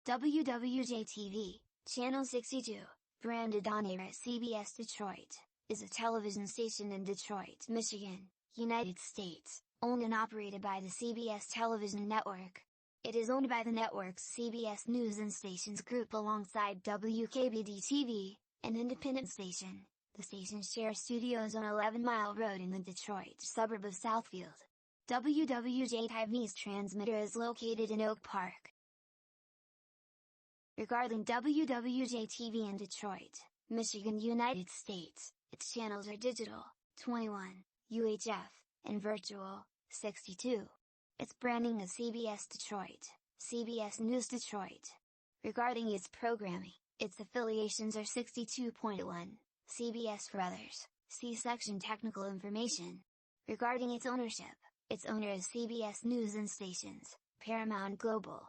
Wwj-Tv, Channel 62, branded on air at CBS Detroit, is a television station in Detroit, Michigan, United States, owned and operated by the CBS Television Network. It is owned by the network's CBS News and Stations Group alongside Wwka-TV, an independent station. The station shares studios on 11 Mile Road in the Detroit suburb of Southfield. Wwj-Tv's transmitter is located in Oak Park. Regarding Wwj-TV in Detroit, Michigan, United States, its channels are digital, 21, UHF, and virtual, 62. Its branding is CBS Detroit, CBS News Detroit. Regarding its programming, its affiliations are 62.1, CBS for Others, see section Technical Information. Regarding its owner is CBS News and Stations, Paramount Global,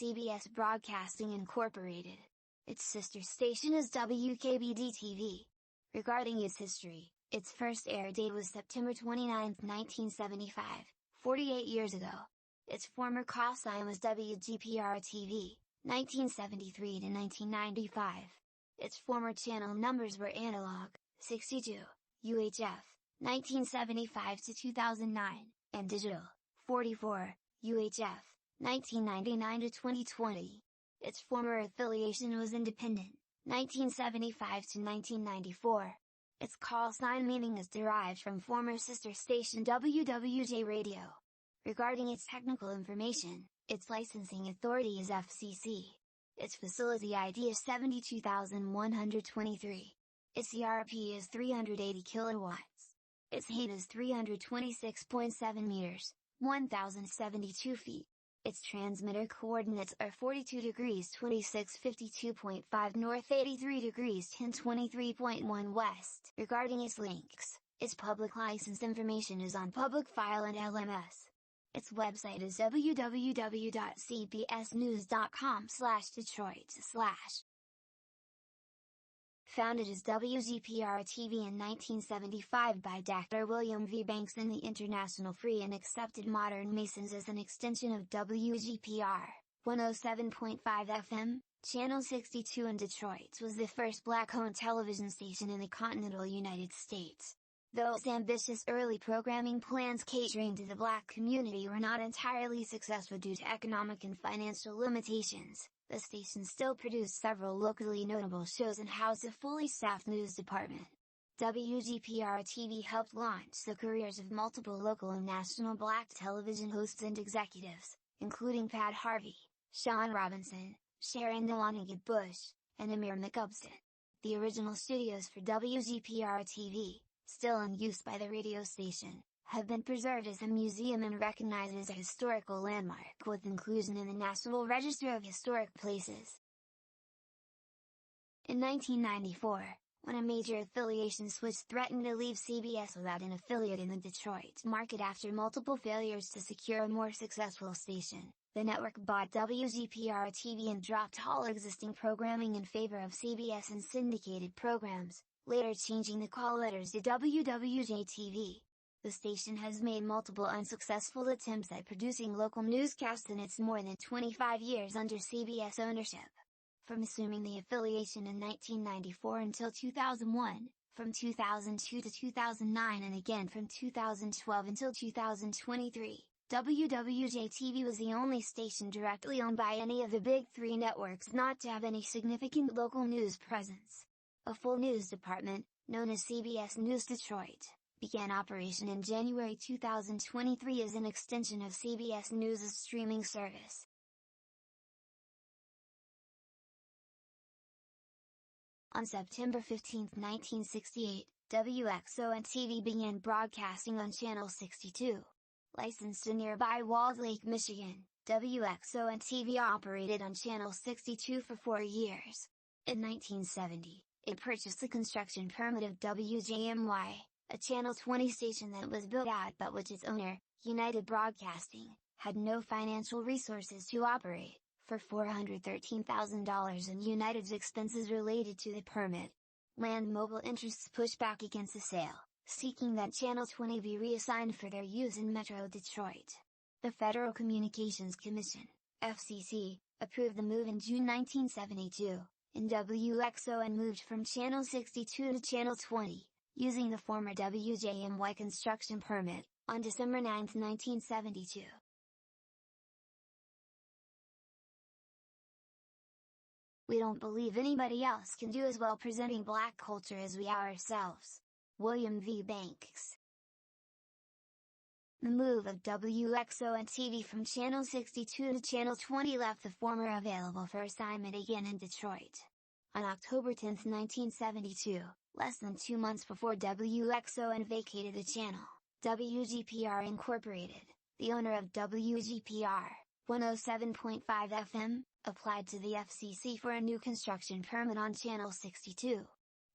CBS Broadcasting Incorporated. Its sister station is WKBD-TV. Regarding its history, its first air date was September 29, 1975, 48 years ago. Its former call sign was WGPR-TV, 1973 to 1995. Its former channel numbers were analog, 62, UHF, 1975 to 2009, and digital, 44, UHF, 1999 to 2020. Its former affiliation was independent, 1975 to 1994. Its call sign meaning is derived from former sister station WWJ Radio. Regarding its technical information, its licensing authority is FCC. Its facility ID is 72123. Its ERP is 380 kilowatts. Its height is 326.7 meters, 1072 feet. Its transmitter coordinates are 42 degrees 2652.5 north, 83 degrees 1023.1 west. Regarding its links, its public license information is on public file and LMS. Its website is www.cbsnews.com/Detroit/. Founded as WGPR-TV in 1975 by Dr. William V. Banks and the International Free and Accepted Modern Masons as an extension of WGPR, 107.5 FM, Channel 62 in Detroit was the first black-owned television station in the continental United States. Though its ambitious early programming plans catering to the black community were not entirely successful due to economic and financial limitations, the station still produced several locally notable shows and housed a fully staffed news department. WGPR-TV helped launch the careers of multiple local and national black television hosts and executives, including Pat Harvey, Sean Robinson, Sharon Delonaghy Bush, and Amir McUbston. The original studios for WGPR-TV, still in use by the radio station, have been preserved as a museum and recognized as a historical landmark with inclusion in the National Register of Historic Places. In 1994, when a major affiliation switch threatened to leave CBS without an affiliate in the Detroit market after multiple failures to secure a more successful station, the network bought WGPR-TV and dropped all existing programming in favor of CBS and syndicated programs, later changing the call letters to Wwj-TV. The station has made multiple unsuccessful attempts at producing local newscasts in its more than 25 years under CBS ownership. From assuming the affiliation in 1994 until 2001, from 2002 to 2009 and again from 2012 until 2023, Wwj-TV was the only station directly owned by any of the big three networks not to have any significant local news presence. A full news department, known as CBS News Detroit, began operation in January 2023 as an extension of CBS News' streaming service. On September 15, 1968, Wxo-TV began broadcasting on Channel 62. Licensed in nearby Walled Lake, Michigan, Wxo-TV operated on Channel 62 for 4 years. In 1970, it purchased the construction permit of WJMY, a Channel 20 station that was built out but which its owner, United Broadcasting, had no financial resources to operate, for $413,000 in United's expenses related to the permit. Land Mobile interests pushed back against the sale, seeking that Channel 20 be reassigned for their use in Metro Detroit. The Federal Communications Commission, FCC, approved the move in June 1972, in Wxo and moved from Channel 62 to Channel 20, using the former WJMY construction permit, on December 9, 1972. We don't believe anybody else can do as well presenting black culture as we are ourselves. William V. Banks. The move of Wxo and TV from Channel 62 to Channel 20 left the former available for assignment again in Detroit. On October 10, 1972, less than 2 months before Wxo vacated the channel, WGPR Incorporated, the owner of WGPR, 107.5 FM, applied to the FCC for a new construction permit on Channel 62.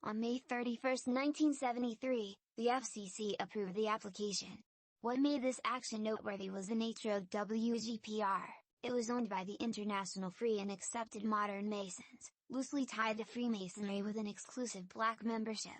On May 31, 1973, the FCC approved the application. What made this action noteworthy was the nature of WGPR. It was owned by the International Free and Accepted Modern Masons, loosely tied to Freemasonry with an exclusive black membership.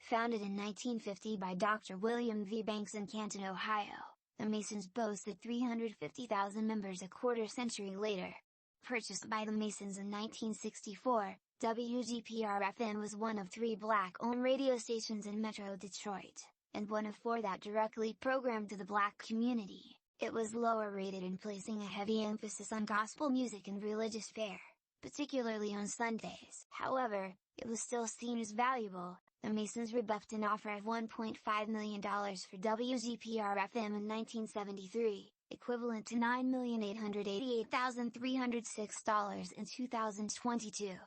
Founded in 1950 by Dr. William V. Banks in Canton, Ohio, the Masons boasted 350,000 members a quarter-century later. Purchased by the Masons in 1964, WGPR-FM was one of 3 black-owned radio stations in Metro Detroit, and one of 4 that directly programmed to the black community. It was lower rated in placing a heavy emphasis on gospel music and religious fare, particularly on Sundays. However, it was still seen as valuable. The Masons rebuffed an offer of $1.5 million for WGPR-FM in 1973, equivalent to $9,888,306 in 2022.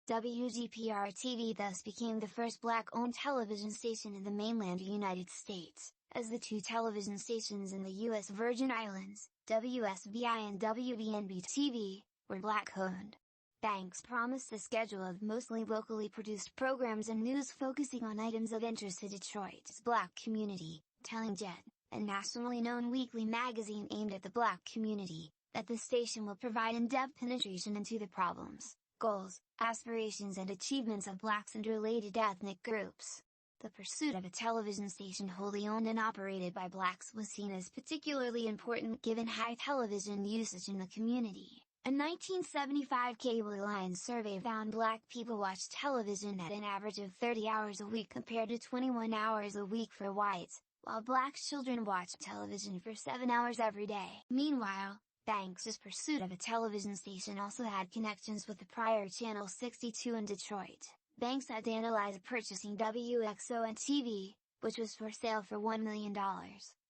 WGPR-TV thus became the first black-owned television station in the mainland United States, as the 2 television stations in the U.S. Virgin Islands, WSBI and WBNB-TV, were black-owned. Banks promised a schedule of mostly locally produced programs and news focusing on items of interest to Detroit's black community, telling Jet, a nationally known weekly magazine aimed at the black community, that the station will provide in-depth penetration into the problems, goals, aspirations and achievements of blacks and related ethnic groups. The pursuit of a television station wholly owned and operated by blacks was seen as particularly important given high television usage in the community. A 1975 Cable Alliance survey found black people watched television at an average of 30 hours a week compared to 21 hours a week for whites, while black children watched television for 7 hours every day. Meanwhile, Banks' pursuit of a television station also had connections with the prior Channel 62 in Detroit. Banks had analyzed purchasing Wxo-TV, which was for sale for $1 million,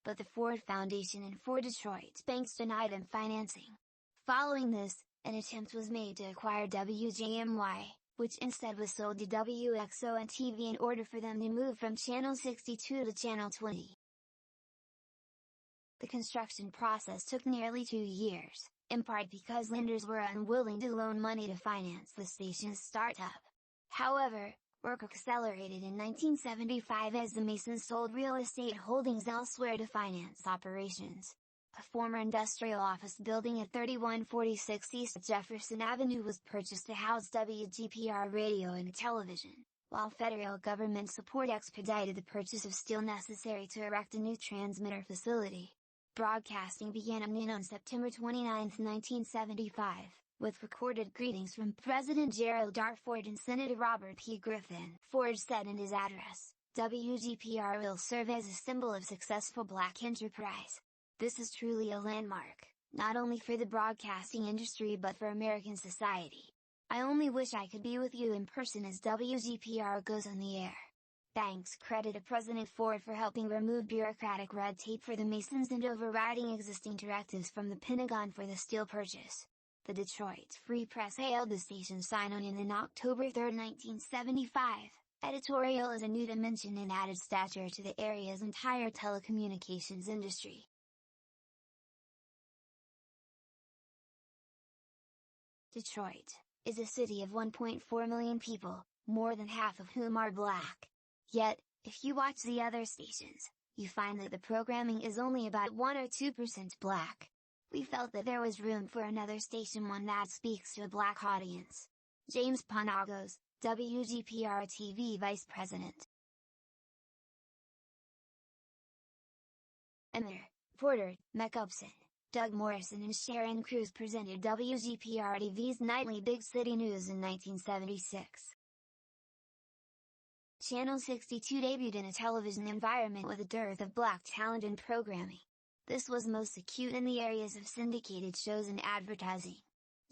but the Ford Foundation in Ford Detroit Banks denied him financing. Following this, an attempt was made to acquire WJMY, which instead was sold to Wxo-TV in order for them to move from Channel 62 to Channel 20. The construction process took nearly 2 years, in part because lenders were unwilling to loan money to finance the station's startup. However, work accelerated in 1975 as the Masons sold real estate holdings elsewhere to finance operations. A former industrial office building at 3146 East Jefferson Avenue was purchased to house WGPR radio and television, while federal government support expedited the purchase of steel necessary to erect a new transmitter facility. Broadcasting began at noon on September 29, 1975, with recorded greetings from President Gerald R. Ford and Senator Robert P. Griffin. Ford said in his address, "WGPR will serve as a symbol of successful black enterprise. This is truly a landmark, not only for the broadcasting industry but for American society. I only wish I could be with you in person as WGPR goes on the air." Banks credited President Ford for helping remove bureaucratic red tape for the Masons and overriding existing directives from the Pentagon for the steel purchase. The Detroit Free Press hailed the station's sign-on in October 3, 1975. Editorial is a new dimension and added stature to the area's entire telecommunications industry. Detroit is a city of 1.4 million people, more than half of whom are black. Yet, if you watch the other stations, you find that the programming is only about 1 or 2% black. We felt that there was room for another station, one that speaks to a black audience. James Panagos, WGPR-TV Vice President. Emir, Porter, McUpson, Doug Morrison and Sharon Cruz presented WGPR-TV's nightly Big City News in 1976. Channel 62 debuted in a television environment with a dearth of black talent and programming. This was most acute in the areas of syndicated shows and advertising.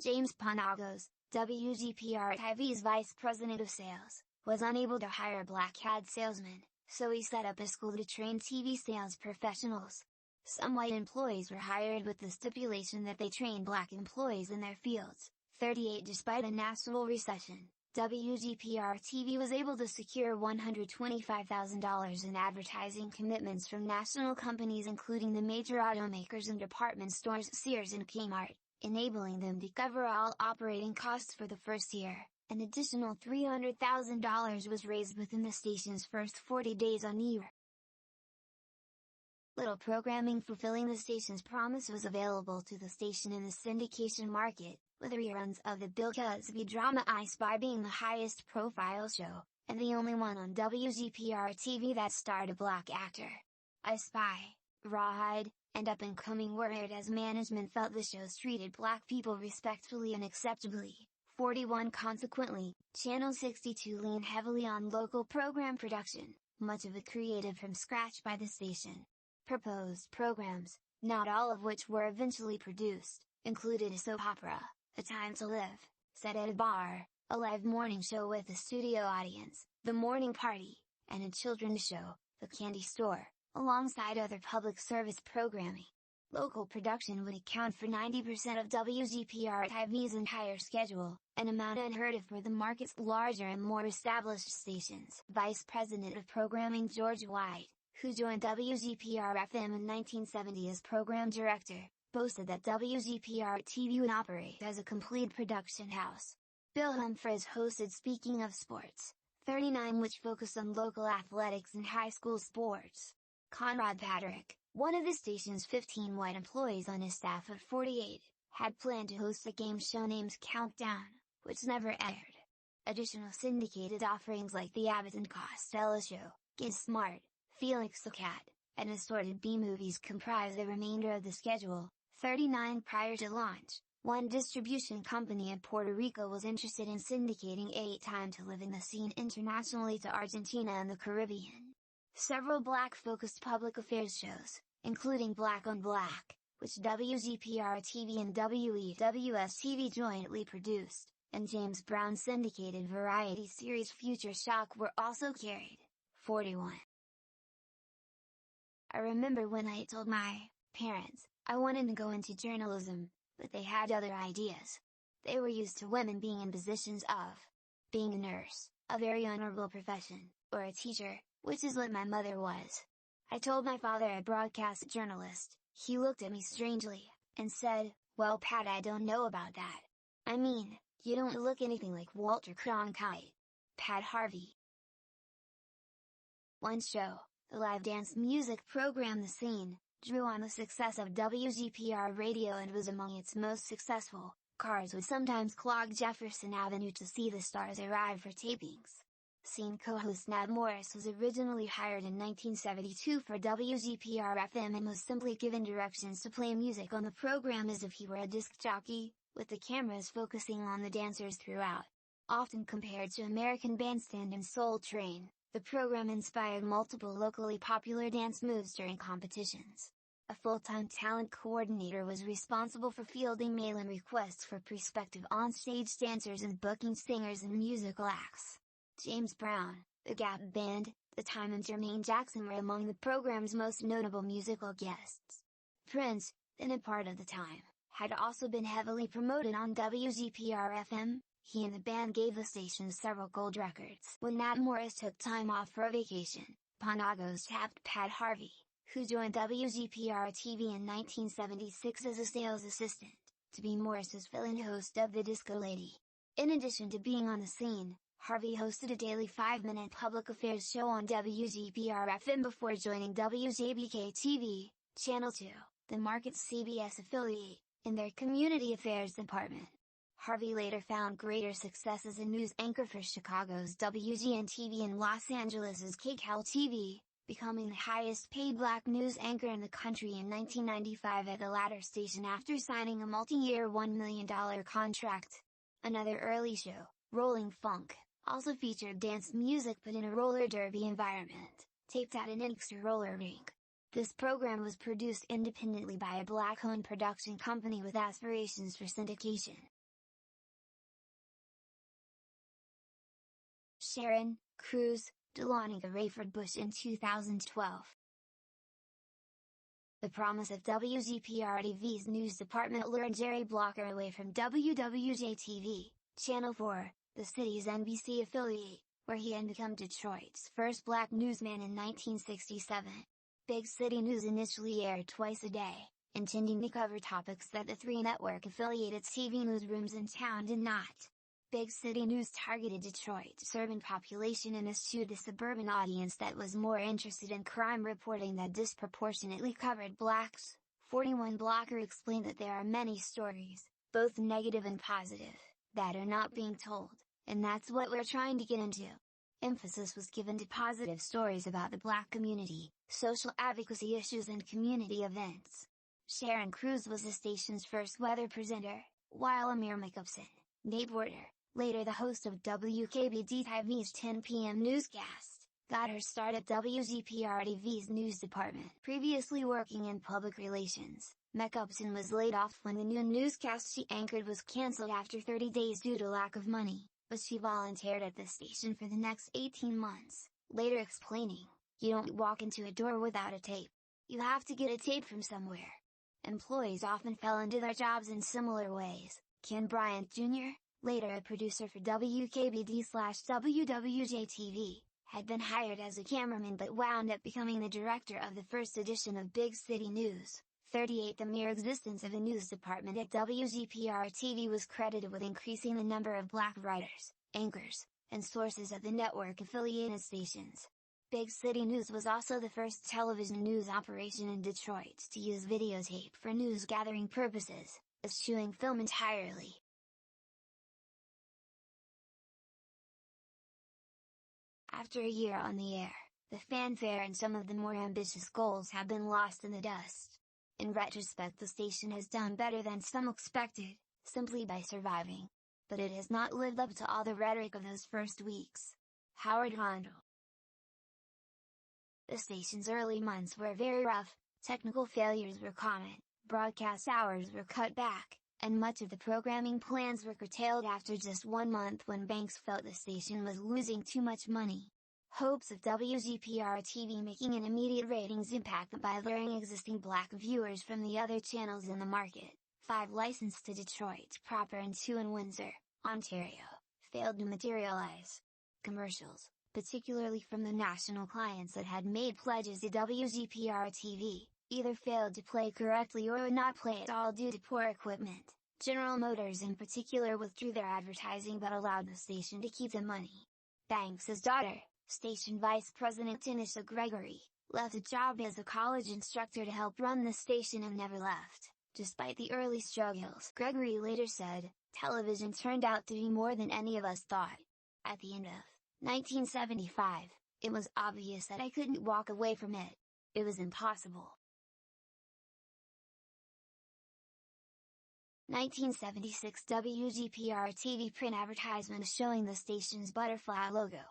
James Panagos, WGPR-TV's vice president of sales, was unable to hire black ad salesmen, so he set up a school to train TV sales professionals. Some white employees were hired with the stipulation that they train black employees in their fields. 38 Despite a national recession, WGPR-TV was able to secure $125,000 in advertising commitments from national companies including the major automakers and department stores Sears and Kmart, enabling them to cover all operating costs for the first year. An additional $300,000 was raised within the station's first 40 days on air. Little programming fulfilling the station's promise was available to the station in the syndication market, with reruns of the Bill Cosby drama I Spy being the highest profile show, and the only one on WGPR-TV that starred a black actor. I Spy, Rawhide, and Up and Coming were aired as management felt the shows treated black people respectfully and acceptably. 41 Consequently, Channel 62 leaned heavily on local program production, much of it created from scratch by the station. Proposed programs, not all of which were eventually produced, included a soap opera, A Time to Live, set at a bar, a live morning show with a studio audience, The Morning Party, and a children's show, The Candy Store, alongside other public service programming. Local production would account for 90% of WGPR-TV's entire schedule, an amount unheard of for the market's larger and more established stations. Vice President of Programming George White, who joined WGPR-FM in 1970 as program director, boasted that WGPR-TV would operate as a complete production house. Bill Humphries hosted Speaking of Sports, 39, which focused on local athletics and high school sports. Conrad Patrick, one of the station's 15 white employees on his staff of 48, had planned to host a game show named Countdown, which never aired. Additional syndicated offerings like The Abbott and Costello Show, Get Smart, Felix the Cat, and assorted B-movies comprise the remainder of the schedule. 39 Prior to launch, one distribution company in Puerto Rico was interested in syndicating A Time to Live in the Scene internationally to Argentina and the Caribbean. Several black-focused public affairs shows, including Black on Black, which WGPR-TV and Wwj-Tv jointly produced, and James Brown's syndicated variety series Future Shock were also carried. 41. I remember when I told my parents I wanted to go into journalism, but they had other ideas. They were used to women being in positions of being a nurse, a very honorable profession, or a teacher, which is what my mother was. I told my father a broadcast journalist. He looked at me strangely, and said, "Well, Pat, I don't know about that. I mean, you don't look anything like Walter Cronkite." Pat Harvey. One show, the live dance music program The Scene, drew on the success of WGPR radio and was among its most successful. Cars would sometimes clog Jefferson Avenue to see the stars arrive for tapings. Scene co-host Nat Morris was originally hired in 1972 for WGPR-FM and was simply given directions to play music on the program as if he were a disc jockey, with the cameras focusing on the dancers throughout. Often compared to American Bandstand and Soul Train, the program inspired multiple locally popular dance moves during competitions. A full-time talent coordinator was responsible for fielding mail-in requests for prospective on-stage dancers and booking singers and musical acts. James Brown, the Gap Band, The Time and Jermaine Jackson were among the program's most notable musical guests. Prince, then a part of The Time, had also been heavily promoted on WGPR-FM. He and the band gave the station several gold records. When Nat Morris took time off for a vacation, Panagos tapped Pat Harvey, who joined WGPR-TV in 1976 as a sales assistant, to be Morris's fill-in host of The Disco Lady. In addition to being on The Scene, Harvey hosted a daily 5-minute public affairs show on WGPR-FM before joining Wwka-TV, Channel 2, the market's CBS affiliate, in their community affairs department. Harvey later found greater success as a news anchor for Chicago's WGN-TV and Los Angeles' KCAL TV, becoming the highest paid black news anchor in the country in 1995 at the latter station after signing a multi-year $1 million contract. Another early show, Rolling Funk, also featured dance music but in a roller derby environment, taped at an Inkster roller rink. This program was produced independently by a black-owned production company with aspirations for syndication. Sharon, Cruz, Danica Rayford Bush in 2012. The promise of WGPR-TV's news department lured Jerry Blocker away from Wwj-Tv, Channel 4, the city's NBC affiliate, where he had become Detroit's first black newsman in 1967. Big City News initially aired twice a day, intending to cover topics that the three network-affiliated TV newsrooms in town did not. Big City News targeted Detroit's urban population and eschewed the suburban audience that was more interested in crime reporting that disproportionately covered blacks. 41 Blocker explained that there are many stories, both negative and positive, that are not being told, and that's what we're trying to get into. Emphasis was given to positive stories about the black community, social advocacy issues and community events. Sharon Cruz was the station's first weather presenter, while Amir Jacobson, Nate Porter, later the host of Wwj-Tv's 10 p.m. newscast, got her start at WGPR-TV's news department. Previously working in public relations, Jacobson was laid off when the noon newscast she anchored was cancelled after 30 days due to lack of money, but she volunteered at the station for the next 18 months, later explaining, "You don't walk into a door without a tape. You have to get a tape from somewhere." Employees often fell into their jobs in similar ways. Ken Bryant Jr., later a producer for WKBD/WWJ-TV, had been hired as a cameraman but wound up becoming the director of the first edition of Big City News. 38 The mere existence of a news department at WGPR-TV was credited with increasing the number of black writers, anchors, and sources at the network-affiliated stations. Big City News was also the first television news operation in Detroit to use videotape for news-gathering purposes, eschewing film entirely. After a year on the air, the fanfare and some of the more ambitious goals have been lost in the dust. In retrospect, the station has done better than some expected, simply by surviving. But it has not lived up to all the rhetoric of those first weeks. Howard Handel. The station's early months were very rough, technical failures were common, broadcast hours were cut back, and much of the programming plans were curtailed after just 1 month when Banks felt the station was losing too much money. Hopes of WGPR-TV making an immediate ratings impact by luring existing black viewers from the other channels in the market, 5 licensed to Detroit proper and 2 in Windsor, Ontario, failed to materialize. Commercials, particularly from the national clients that had made pledges to WGPR-TV, either failed to play correctly or would not play at all due to poor equipment. General Motors in particular withdrew their advertising but allowed the station to keep the money. Banks's daughter, station vice president Tanisha Gregory, left a job as a college instructor to help run the station and never left, despite the early struggles. Gregory later said, "Television turned out to be more than any of us thought. At the end of 1975, it was obvious that I couldn't walk away from it. It was impossible." 1976 WGPR-TV print advertisement showing the station's butterfly logo.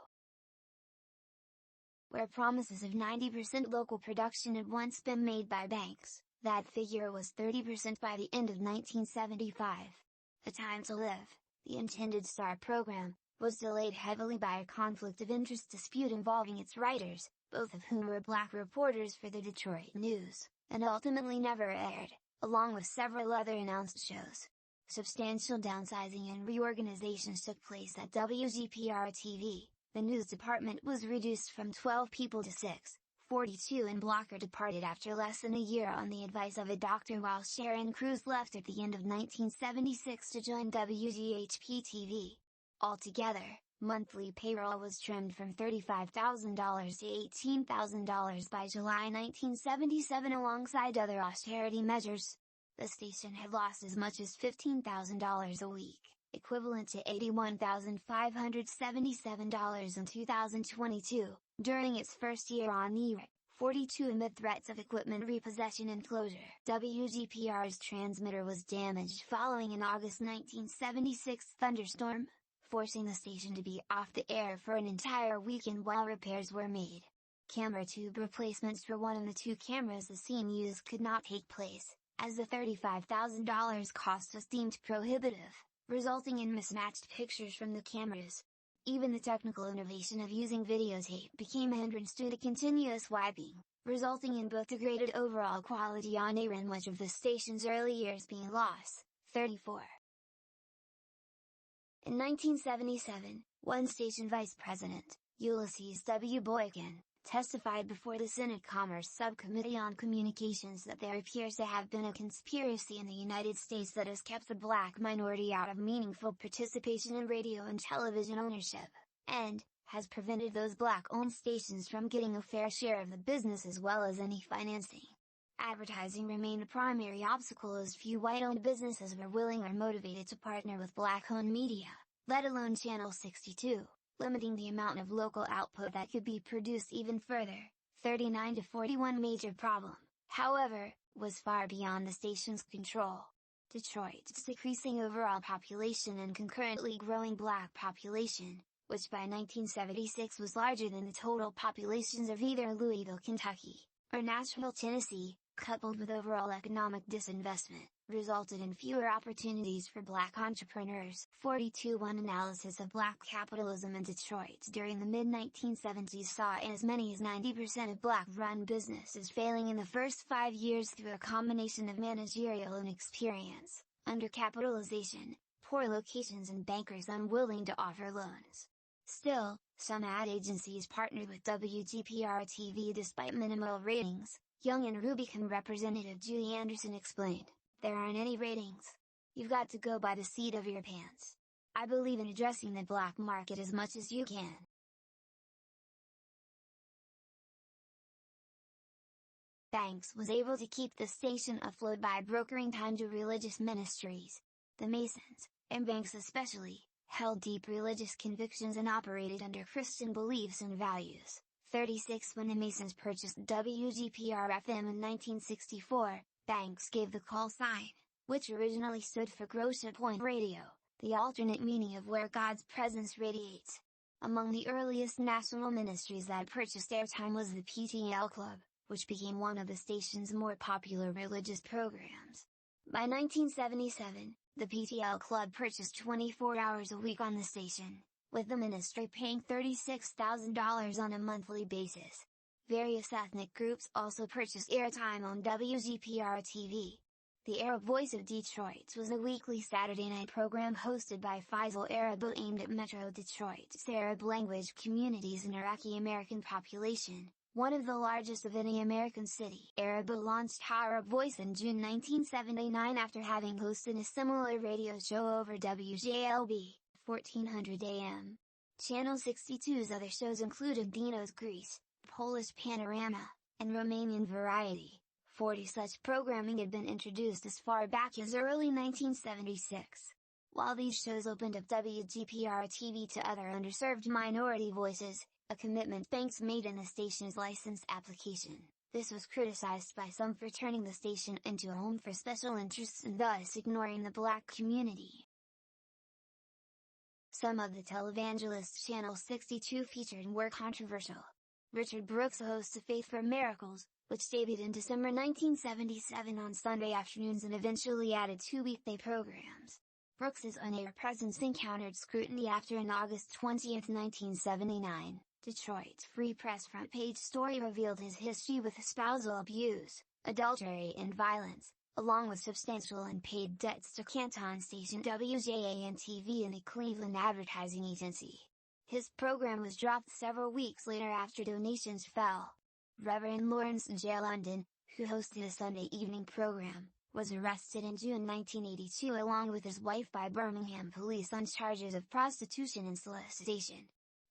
Where promises of 90% local production had once been made by Banks, that figure was 30% by the end of 1975. A Time to Live, the intended star program, was delayed heavily by a conflict of interest dispute involving its writers, both of whom were black reporters for the Detroit News, and ultimately never aired, along with several other announced shows. Substantial downsizing and reorganizations took place at WGPR-TV. The news department was reduced from 12 people to 6, 42 and Blocker departed after less than a year on the advice of a doctor, while Sharon Cruz left at the end of 1976 to join WGHP-TV. Altogether, monthly payroll was trimmed from $35,000 to $18,000 by July 1977 alongside other austerity measures. The station had lost as much as $15,000 a week, equivalent to $81,577 in 2022. During its first year on the air, 42 amid threats of equipment repossession and closure. WGPR's transmitter was damaged following an August 1976 thunderstorm, forcing the station to be off the air for an entire weekend while repairs were made. Camera tube replacements for one of the two cameras the scene used could not take place, as the $35,000 cost was deemed prohibitive, resulting in mismatched pictures from the cameras. Even the technical innovation of using videotape became a hindrance due to continuous wiping, resulting in both degraded overall quality on air and much of the station's early years being lost. 34. In 1977, one station vice president, Ulysses W. Boykin, testified before the Senate Commerce Subcommittee on Communications that there appears to have been a conspiracy in the United States that has kept the black minority out of meaningful participation in radio and television ownership, and has prevented those black-owned stations from getting a fair share of the business as well as any financing. Advertising remained a primary obstacle as few white-owned businesses were willing or motivated to partner with black-owned media, let alone Channel 62. Limiting the amount of local output that could be produced even further. 39 to 41 major problem, however, was far beyond the station's control. Detroit's decreasing overall population and concurrently growing black population, which by 1976 was larger than the total populations of either Louisville, Kentucky, or Nashville, Tennessee, coupled with overall economic disinvestment, resulted in fewer opportunities for black entrepreneurs. 42 One analysis of black capitalism in Detroit during the mid-1970s saw as many as 90% of black-run businesses failing in the first 5 years through a combination of managerial inexperience, undercapitalization, poor locations and bankers unwilling to offer loans. Still, some ad agencies partnered with WGPR-TV despite minimal ratings. Young and Rubicon representative Julie Anderson explained, "There aren't any ratings. You've got to go by the seat of your pants. I believe in addressing the black market as much as you can." Banks was able to keep the station afloat by brokering time to religious ministries. The Masons, and Banks especially, held deep religious convictions and operated under Christian beliefs and values. 36 When the Masons purchased WGPR-FM in 1964, Banks gave the call sign, which originally stood for Grocia Point Radio, the alternate meaning of where God's presence radiates. Among the earliest national ministries that purchased airtime was the PTL Club, which became one of the station's more popular religious programs. By 1977, the PTL Club purchased 24 hours a week on the station, with the ministry paying $36,000 on a monthly basis. Various ethnic groups also purchased airtime on WGPR-TV. The Arab Voice of Detroit was a weekly Saturday night program hosted by Faisal Arabo aimed at Metro Detroit's Arab language communities and Iraqi-American population, one of the largest of any American city. Arabo launched Arab Voice in June 1979 after having hosted a similar radio show over WJLB. 1400 AM. Channel 62's other shows included Dino's Grease, Polish Panorama, and Romanian Variety. 40 such programming had been introduced as far back as early 1976. While these shows opened up WGPR-TV to other underserved minority voices, a commitment Banks made in the station's license application, this was criticized by some for turning the station into a home for special interests and thus ignoring the black community. Some of the televangelists Channel 62 featured were controversial. Richard Brooks hosts of Faith for Miracles, which debuted in December 1977 on Sunday afternoons and eventually added 2 weekday programs. Brooks's on-air presence encountered scrutiny after an August 20, 1979, Detroit's Free Press front page story revealed his history with spousal abuse, adultery and violence, along with substantial unpaid debts to Canton station Wwja-Tv and a Cleveland advertising agency. His program was dropped several weeks later after donations fell. Reverend Lawrence J. London, who hosted a Sunday evening program, was arrested in June 1982 along with his wife by Birmingham police on charges of prostitution and solicitation.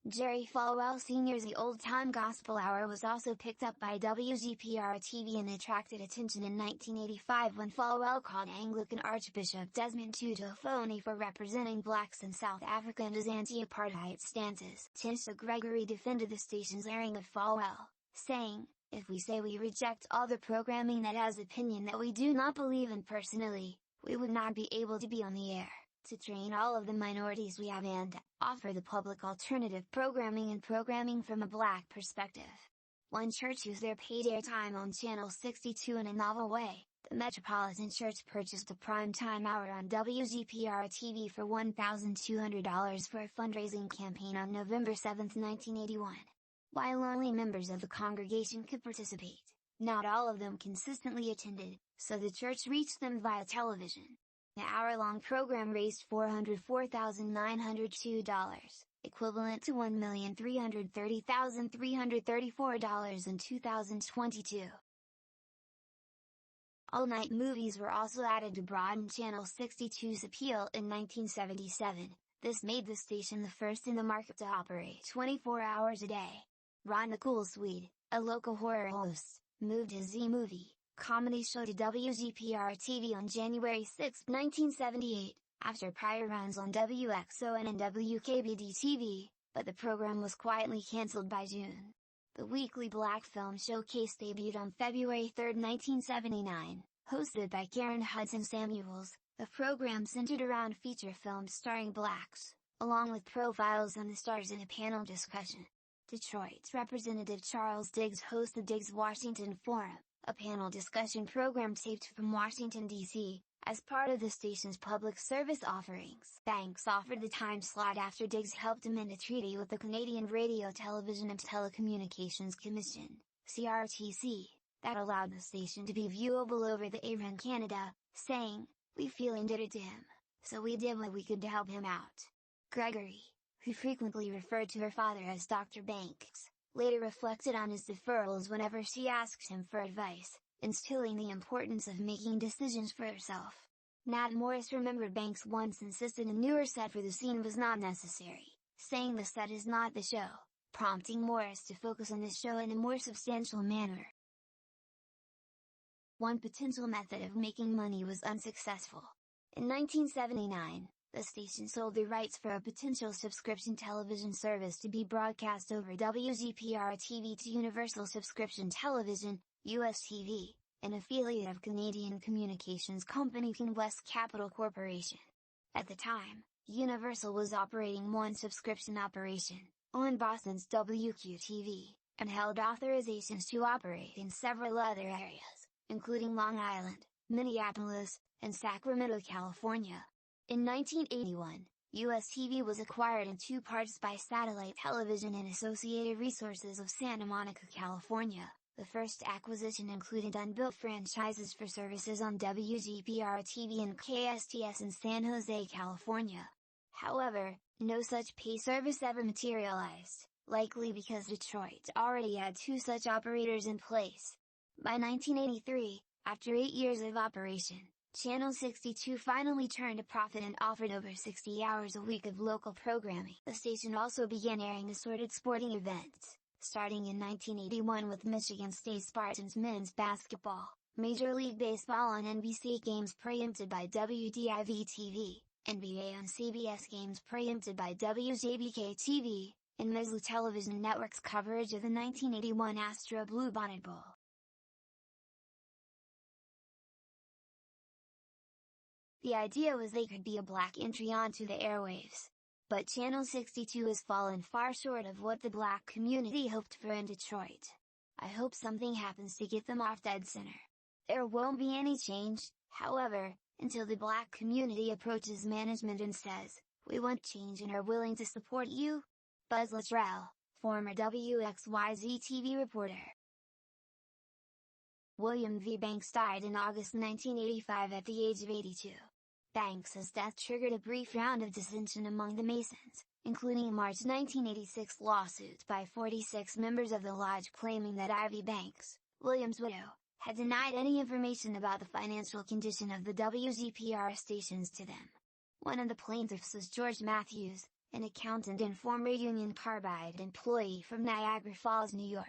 Jerry Falwell Sr.'s The Old Time Gospel Hour was also picked up by WGPR-TV and attracted attention in 1985 when Falwell called Anglican Archbishop Desmond Tutu a phony for representing blacks in South Africa and his anti-apartheid stances. Tisha Gregory defended the station's airing of Falwell, saying, "If we say we reject all the programming that has opinion that we do not believe in personally, we would not be able to be on the air, to train all of the minorities we have and offer the public alternative programming and programming from a black perspective." One church used their paid airtime on Channel 62 in a novel way. The Metropolitan Church purchased a primetime hour on WGPR-TV for $1,200 for a fundraising campaign on November 7, 1981. While only members of the congregation could participate, not all of them consistently attended, so the church reached them via television. The hour-long program raised $404,902, equivalent to $1,330,334 in 2022. All-night movies were also added to broaden Channel 62's appeal in 1977. This made the station the first in the market to operate 24 hours a day. Ron the Cool Swede, a local horror host, moved his Z-Movie comedy show to WGPR-TV on January 6, 1978, after prior runs on WXON and WKBD-TV, but the program was quietly cancelled by June. The weekly Black Film Showcase debuted on February 3, 1979, hosted by Karen Hudson Samuels. The program centered around feature films starring blacks, along with profiles on the stars in a panel discussion. Detroit's Representative Charles Diggs hosted the Diggs Washington Forum, a panel discussion program taped from Washington, D.C., as part of the station's public service offerings. Banks offered the time slot after Diggs helped amend a treaty with the Canadian Radio, Television and Telecommunications Commission, CRTC, that allowed the station to be viewable over the air in Canada, saying, "We feel indebted to him, so we did what we could to help him out." Gregory, who frequently referred to her father as Dr. Banks, later reflected on his deferrals whenever she asked him for advice, instilling the importance of making decisions for herself. Nat Morris remembered Banks once insisted a newer set for the scene was not necessary, saying the set is not the show, prompting Morris to focus on the show in a more substantial manner. One potential method of making money was unsuccessful. In 1979, the station sold the rights for a potential subscription television service to be broadcast over WGPR-TV to Universal Subscription Television, USTV, an affiliate of Canadian communications company West Capital Corporation. At the time, Universal was operating one subscription operation, on Boston's WQTV, and held authorizations to operate in several other areas, including Long Island, Minneapolis, and Sacramento, California. In 1981, USTV was acquired in two parts by Satellite Television and Associated Resources of Santa Monica, California. The first acquisition included unbuilt franchises for services on WGPR-TV and KSTS in San Jose, California. However, no such pay service ever materialized, likely because Detroit already had two such operators in place. By 1983, after 8 years of operation, Channel 62 finally turned a profit and offered over 60 hours a week of local programming. The station also began airing assorted sporting events, starting in 1981 with Michigan State Spartans men's basketball, Major League Baseball on NBC, games preempted by WDIV-TV, NBA on CBS, games preempted by WJBK-TV, and Mizzou Television Network's coverage of the 1981 Astro Bluebonnet Bowl. The idea was they could be a black entry onto the airwaves. But Channel 62 has fallen far short of what the black community hoped for in Detroit. I hope something happens to get them off dead center. There won't be any change, however, until the black community approaches management and says, "We want change and are willing to support you." Buzz Luttrell, former WXYZ-TV reporter. William V. Banks died in August 1985 at the age of 82. Banks's death triggered a brief round of dissension among the Masons, including a March 1986 lawsuit by 46 members of the lodge claiming that Ivy Banks, William's widow, had denied any information about the financial condition of the WGPR stations to them. One of the plaintiffs was George Matthews, an accountant and former Union Carbide employee from Niagara Falls, New York.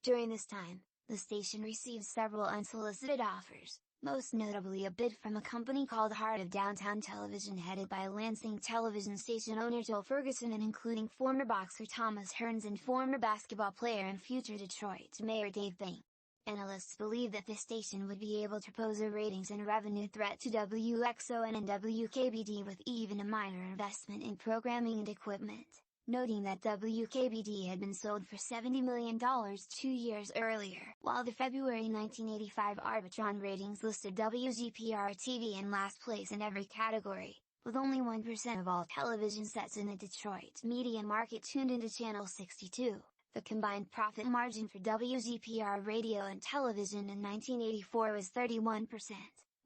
During this time, the station received several unsolicited offers, most notably a bid from a company called Heart of Downtown Television headed by Lansing television station owner Joel Ferguson and including former boxer Thomas Hearns and former basketball player and future Detroit Mayor Dave Bing. Analysts believe that the station would be able to pose a ratings and revenue threat to WXON and WKBD with even a minor investment in programming and equipment, noting that WKBD had been sold for $70 million 2 years earlier. While the February 1985 Arbitron ratings listed WGPR-TV in last place in every category, with only 1% of all television sets in the Detroit media market tuned into Channel 62. The combined profit margin for WGPR radio and television in 1984 was 31%,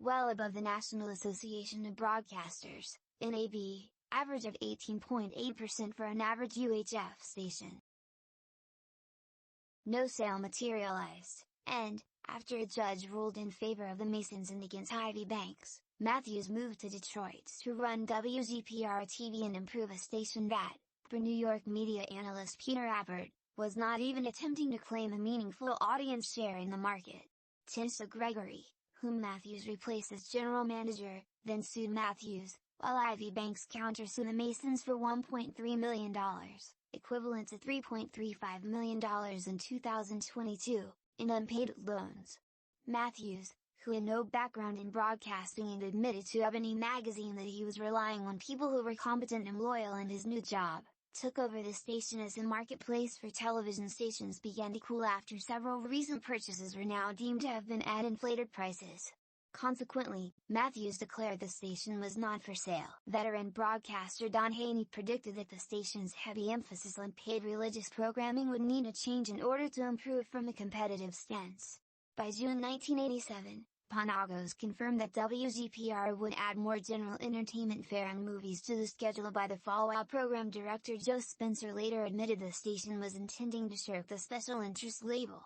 well above the National Association of Broadcasters, NAB, average of 18.8% for an average UHF station. No sale materialized, and, after a judge ruled in favor of the Masons and against Ivy Banks, Matthews moved to Detroit to run WGPR-TV and improve a station that, for New York media analyst Peter Appert, was not even attempting to claim a meaningful audience share in the market. Tinsha Gregory, whom Matthews replaced as general manager, then sued Matthews, while Ivy Banks countersued the Masons for $1.3 million, equivalent to $3.35 million in 2022, in unpaid loans. Matthews, who had no background in broadcasting and admitted to Ebony magazine that he was relying on people who were competent and loyal in his new job, took over the station as the marketplace for television stations began to cool after several recent purchases were now deemed to have been at inflated prices. Consequently, Matthews declared the station was not for sale. Veteran broadcaster Don Haney predicted that the station's heavy emphasis on paid religious programming would need a change in order to improve from a competitive stance. By June 1987, Panagos confirmed that WGPR would add more general entertainment fare and movies to the schedule by the fall, while program director Joe Spencer later admitted the station was intending to shirk the special interest label.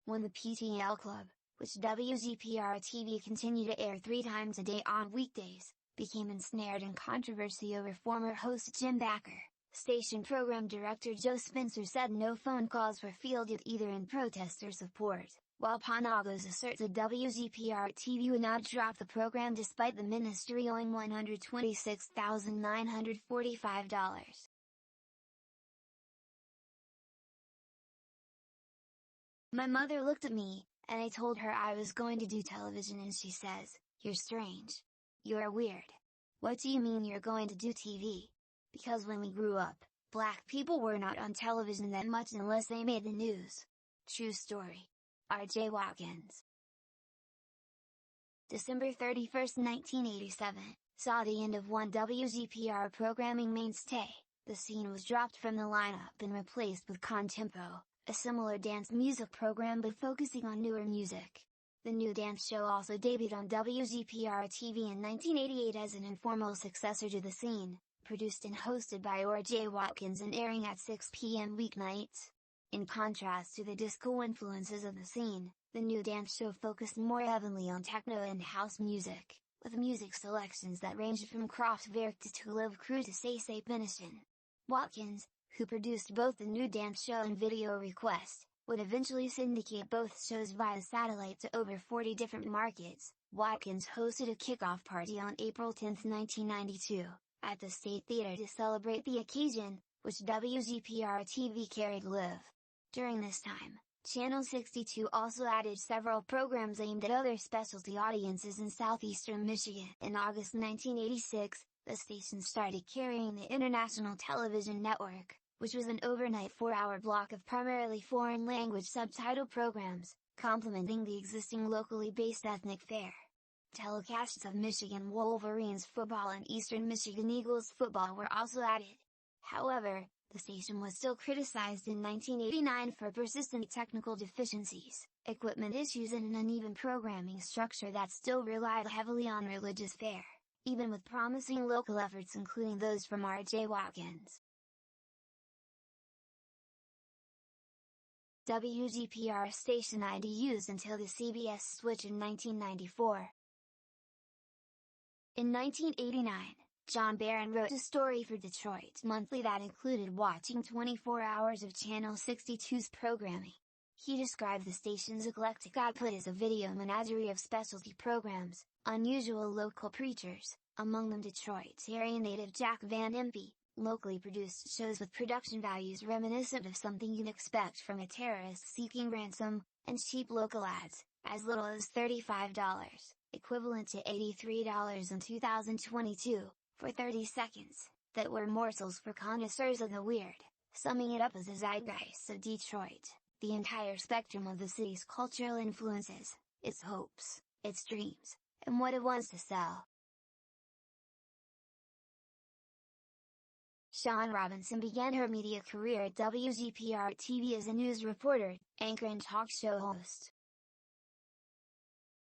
When the PTL Club, which WGPR-TV continued to air 3 times a day on weekdays, became ensnared in controversy over former host Jim Bakker, station program director Joe Spencer said no phone calls were fielded either in protest or support, while Panagos asserts that WGPR-TV would not drop the program despite the ministry owing $126,945. My mother looked at me, and I told her I was going to do television, and she says, "You're strange. You're weird. What do you mean you're going to do TV?" Because when we grew up, black people were not on television that much unless they made the news. True story. R.J. Watkins. December 31, 1987, saw the end of one WGPR programming mainstay. The scene was dropped from the lineup and replaced with Contempo, a similar dance music program but focusing on newer music. The new dance show also debuted on WGPR-TV in 1988 as an informal successor to The Scene, produced and hosted by R.J. Watkins and airing at 6 p.m. weeknights. In contrast to the disco influences of The Scene, the new dance show focused more heavily on techno and house music, with music selections that ranged from Kraftwerk to Tulip Crew to Say Say Penischen. Watkins, who produced both the new dance show and Video Request, would eventually syndicate both shows via satellite to over 40 different markets. Watkins hosted a kickoff party on April 10, 1992, at the State Theater to celebrate the occasion, which WGPR-TV carried live. During this time, Channel 62 also added several programs aimed at other specialty audiences in southeastern Michigan. In August 1986, the station started carrying the International Television Network, which was an overnight 4-hour block of primarily foreign language subtitle programs, complementing the existing locally based ethnic fare. Telecasts of Michigan Wolverines football and Eastern Michigan Eagles football were also added. However, the station was still criticized in 1989 for persistent technical deficiencies, equipment issues and an uneven programming structure that still relied heavily on religious fare, even with promising local efforts including those from R.J. Watkins. WGPR station ID used until the CBS switch in 1994. In 1989, John Barron wrote a story for Detroit Monthly that included watching 24 hours of Channel 62's programming. He described the station's eclectic output as a video menagerie of specialty programs, unusual local preachers, among them Detroit's area native Jack Van Impe, locally produced shows with production values reminiscent of something you'd expect from a terrorist seeking ransom, and cheap local ads, as little as $35, equivalent to $83 in 2022, for 30 seconds, that were morsels for connoisseurs of the weird, summing it up as a zeitgeist of Detroit, the entire spectrum of the city's cultural influences, its hopes, its dreams, and what it wants to sell. Shawn Robinson began her media career at WGPR-TV as a news reporter, anchor and talk show host.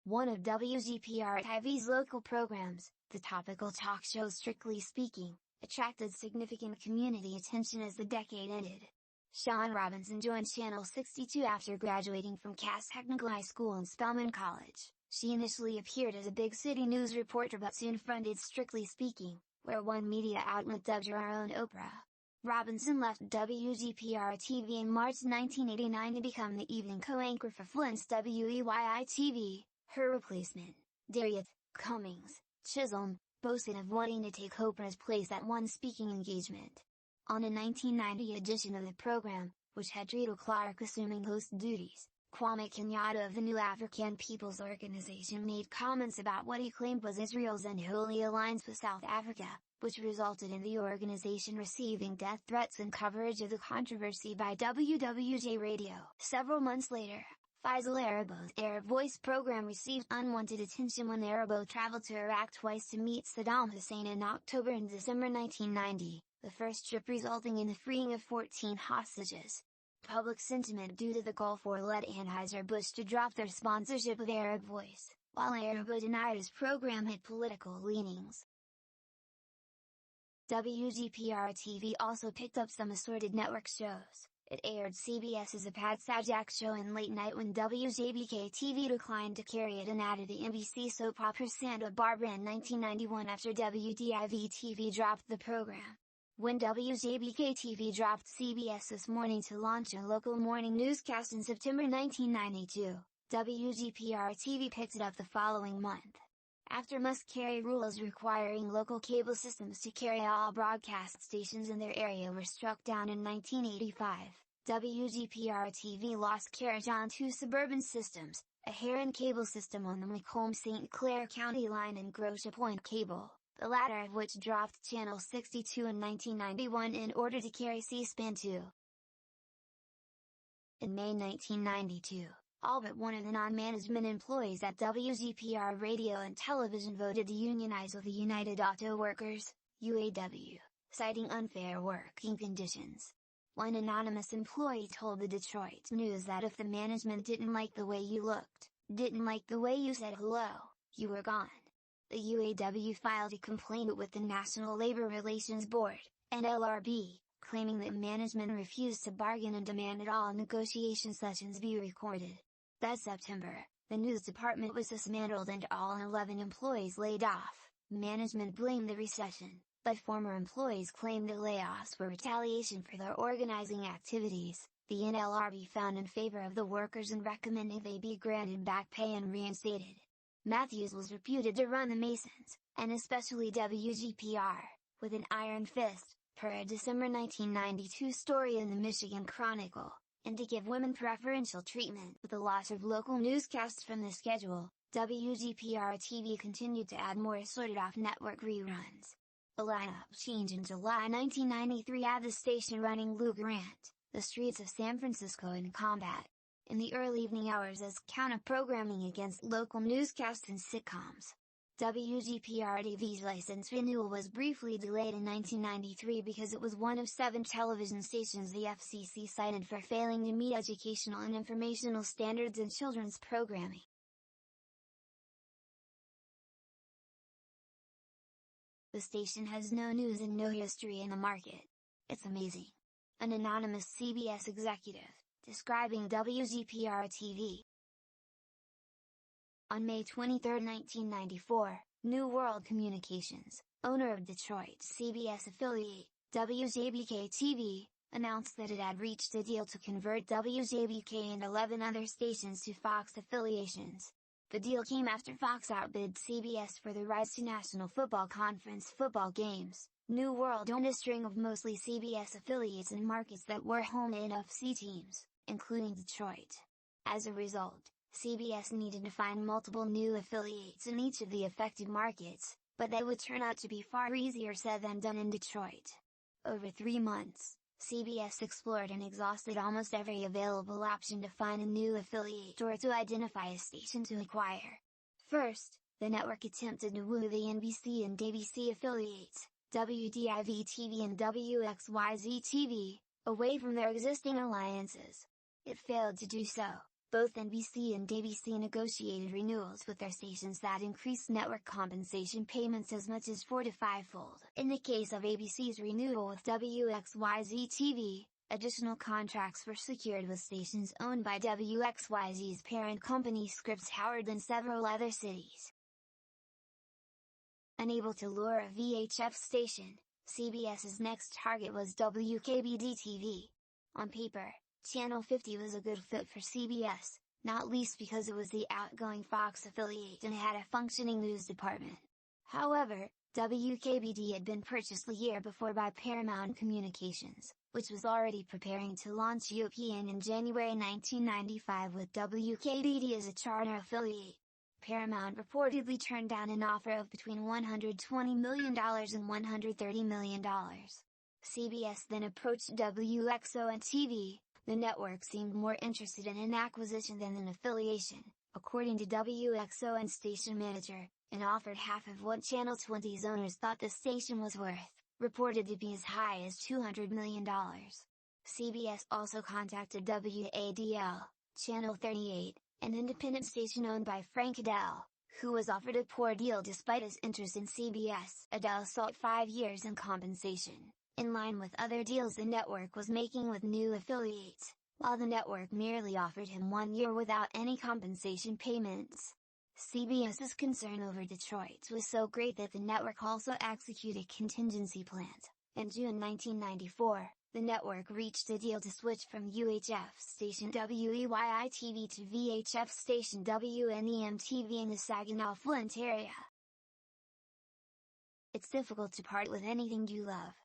One of WGPR-TV's local programs, the topical talk show Strictly Speaking, attracted significant community attention as the decade ended. Shawn Robinson joined Channel 62 after graduating from Cass Technical High School and Spelman College. She initially appeared as a big city news reporter but soon fronted Strictly Speaking, where one media outlet dubbed her our own Oprah. Robinson left WGPR-TV in March 1989 to become the evening co-anchor for Flint's Wwj-Tv. Her replacement, Darieth Cummings Chisholm, boasted of wanting to take Oprah's place at one speaking engagement. On a 1990 edition of the program, which had Treacle Clark assuming host duties, Kwame Kenyatta of the New African People's Organization made comments about what he claimed was Israel's unholy alliance with South Africa, which resulted in the organization receiving death threats and coverage of the controversy by WWJ Radio. Several months later, Faisal Arabo's Arab Voice program received unwanted attention when Arabo traveled to Iraq twice to meet Saddam Hussein in October and December 1990, the first trip resulting in the freeing of 14 hostages. Public sentiment due to the Gulf War led Anheuser-Busch to drop their sponsorship of Arab Voice, while Arabo denied his program had political leanings. WGPR-TV also picked up some assorted network shows. It aired CBS's A Pat Sajak Show and Late Night when WJBK-TV declined to carry it and added the NBC soap opera Santa Barbara in 1991 after WDIV-TV dropped the program. When WJBK-TV dropped CBS This Morning to launch a local morning newscast in September 1992, WGPR-TV picked it up the following month. After must-carry rules requiring local cable systems to carry all broadcast stations in their area were struck down in 1985, WGPR-TV lost carriage on two suburban systems, a Heron cable system on the Macomb-St. Clair County line and Grosse Pointe Cable, the latter of which dropped Channel 62 in 1991 in order to carry C-SPAN 2. In May 1992, all but one of the non-management employees at WGPR Radio and Television voted to unionize with the United Auto Workers, UAW, citing unfair working conditions. One anonymous employee told the Detroit News that if the management didn't like the way you looked, didn't like the way you said hello, you were gone. The UAW filed a complaint with the National Labor Relations Board, NLRB, claiming that management refused to bargain and demanded all negotiation sessions be recorded. That September, the news department was dismantled and all 11 employees laid off. Management blamed the recession, but former employees claimed the layoffs were retaliation for their organizing activities. The NLRB found in favor of the workers and recommended they be granted back pay and reinstated. Matthews was reputed to run the Masons, and especially WGPR, with an iron fist, per a December 1992 story in the Michigan Chronicle, and to give women preferential treatment. With the loss of local newscasts from the schedule, WGPR-TV continued to add more assorted off-network reruns. A lineup change in July 1993 had the station running Lou Grant, The Streets of San Francisco in Combat, in the early evening hours as counter-programming against local newscasts and sitcoms. WGPR-TV's license renewal was briefly delayed in 1993 because it was one of 7 television stations the FCC cited for failing to meet educational and informational standards in children's programming. The station has no news and no history in the market. It's amazing. An anonymous CBS executive, describing WGPR-TV. On May 23, 1994, New World Communications, owner of Detroit's CBS affiliate, Wwj-Tv, announced that it had reached a deal to convert Wwka and 11 other stations to Fox affiliations. The deal came after Fox outbid CBS for the rights to National Football Conference football games. New World owned a string of mostly CBS affiliates in markets that were home to NFC teams, including Detroit. As a result, CBS needed to find multiple new affiliates in each of the affected markets, but that would turn out to be far easier said than done in Detroit. Over 3 months, CBS explored and exhausted almost every available option to find a new affiliate or to identify a station to acquire. First, the network attempted to woo the NBC and ABC affiliates, Www-Tv and Wxyz-TV, away from their existing alliances. It failed to do so. Both NBC and ABC negotiated renewals with their stations that increased network compensation payments as much as 4 to 5-fold. In the case of ABC's renewal with Wxyz-TV, additional contracts were secured with stations owned by WXYZ's parent company Scripps Howard and several other cities. Unable to lure a VHF station, CBS's next target was WKBD-TV. On paper, Channel 50 was a good fit for CBS, not least because it was the outgoing Fox affiliate and had a functioning news department. However, WKBD had been purchased a year before by Paramount Communications, which was already preparing to launch UPN in January 1995 with WKBD as a charter affiliate. Paramount reportedly turned down an offer of between $120 million and $130 million. CBS then approached Wxo-TV. The network seemed more interested in an acquisition than an affiliation, according to Wxo and station manager, and offered half of what Channel 20's owners thought the station was worth, reported to be as high as $200 million. CBS also contacted WADL, Channel 38, an independent station owned by Frank Adel, who was offered a poor deal despite his interest in CBS. Adel sought 5 years in compensation, in line with other deals the network was making with new affiliates, while the network merely offered him 1 year without any compensation payments. CBS's concern over Detroit was so great that the network also executed contingency plans. In June 1994, the network reached a deal to switch from UHF station WEYI-TV to VHF station WNEM-TV in the Saginaw-Flint area. It's difficult to part with anything you love.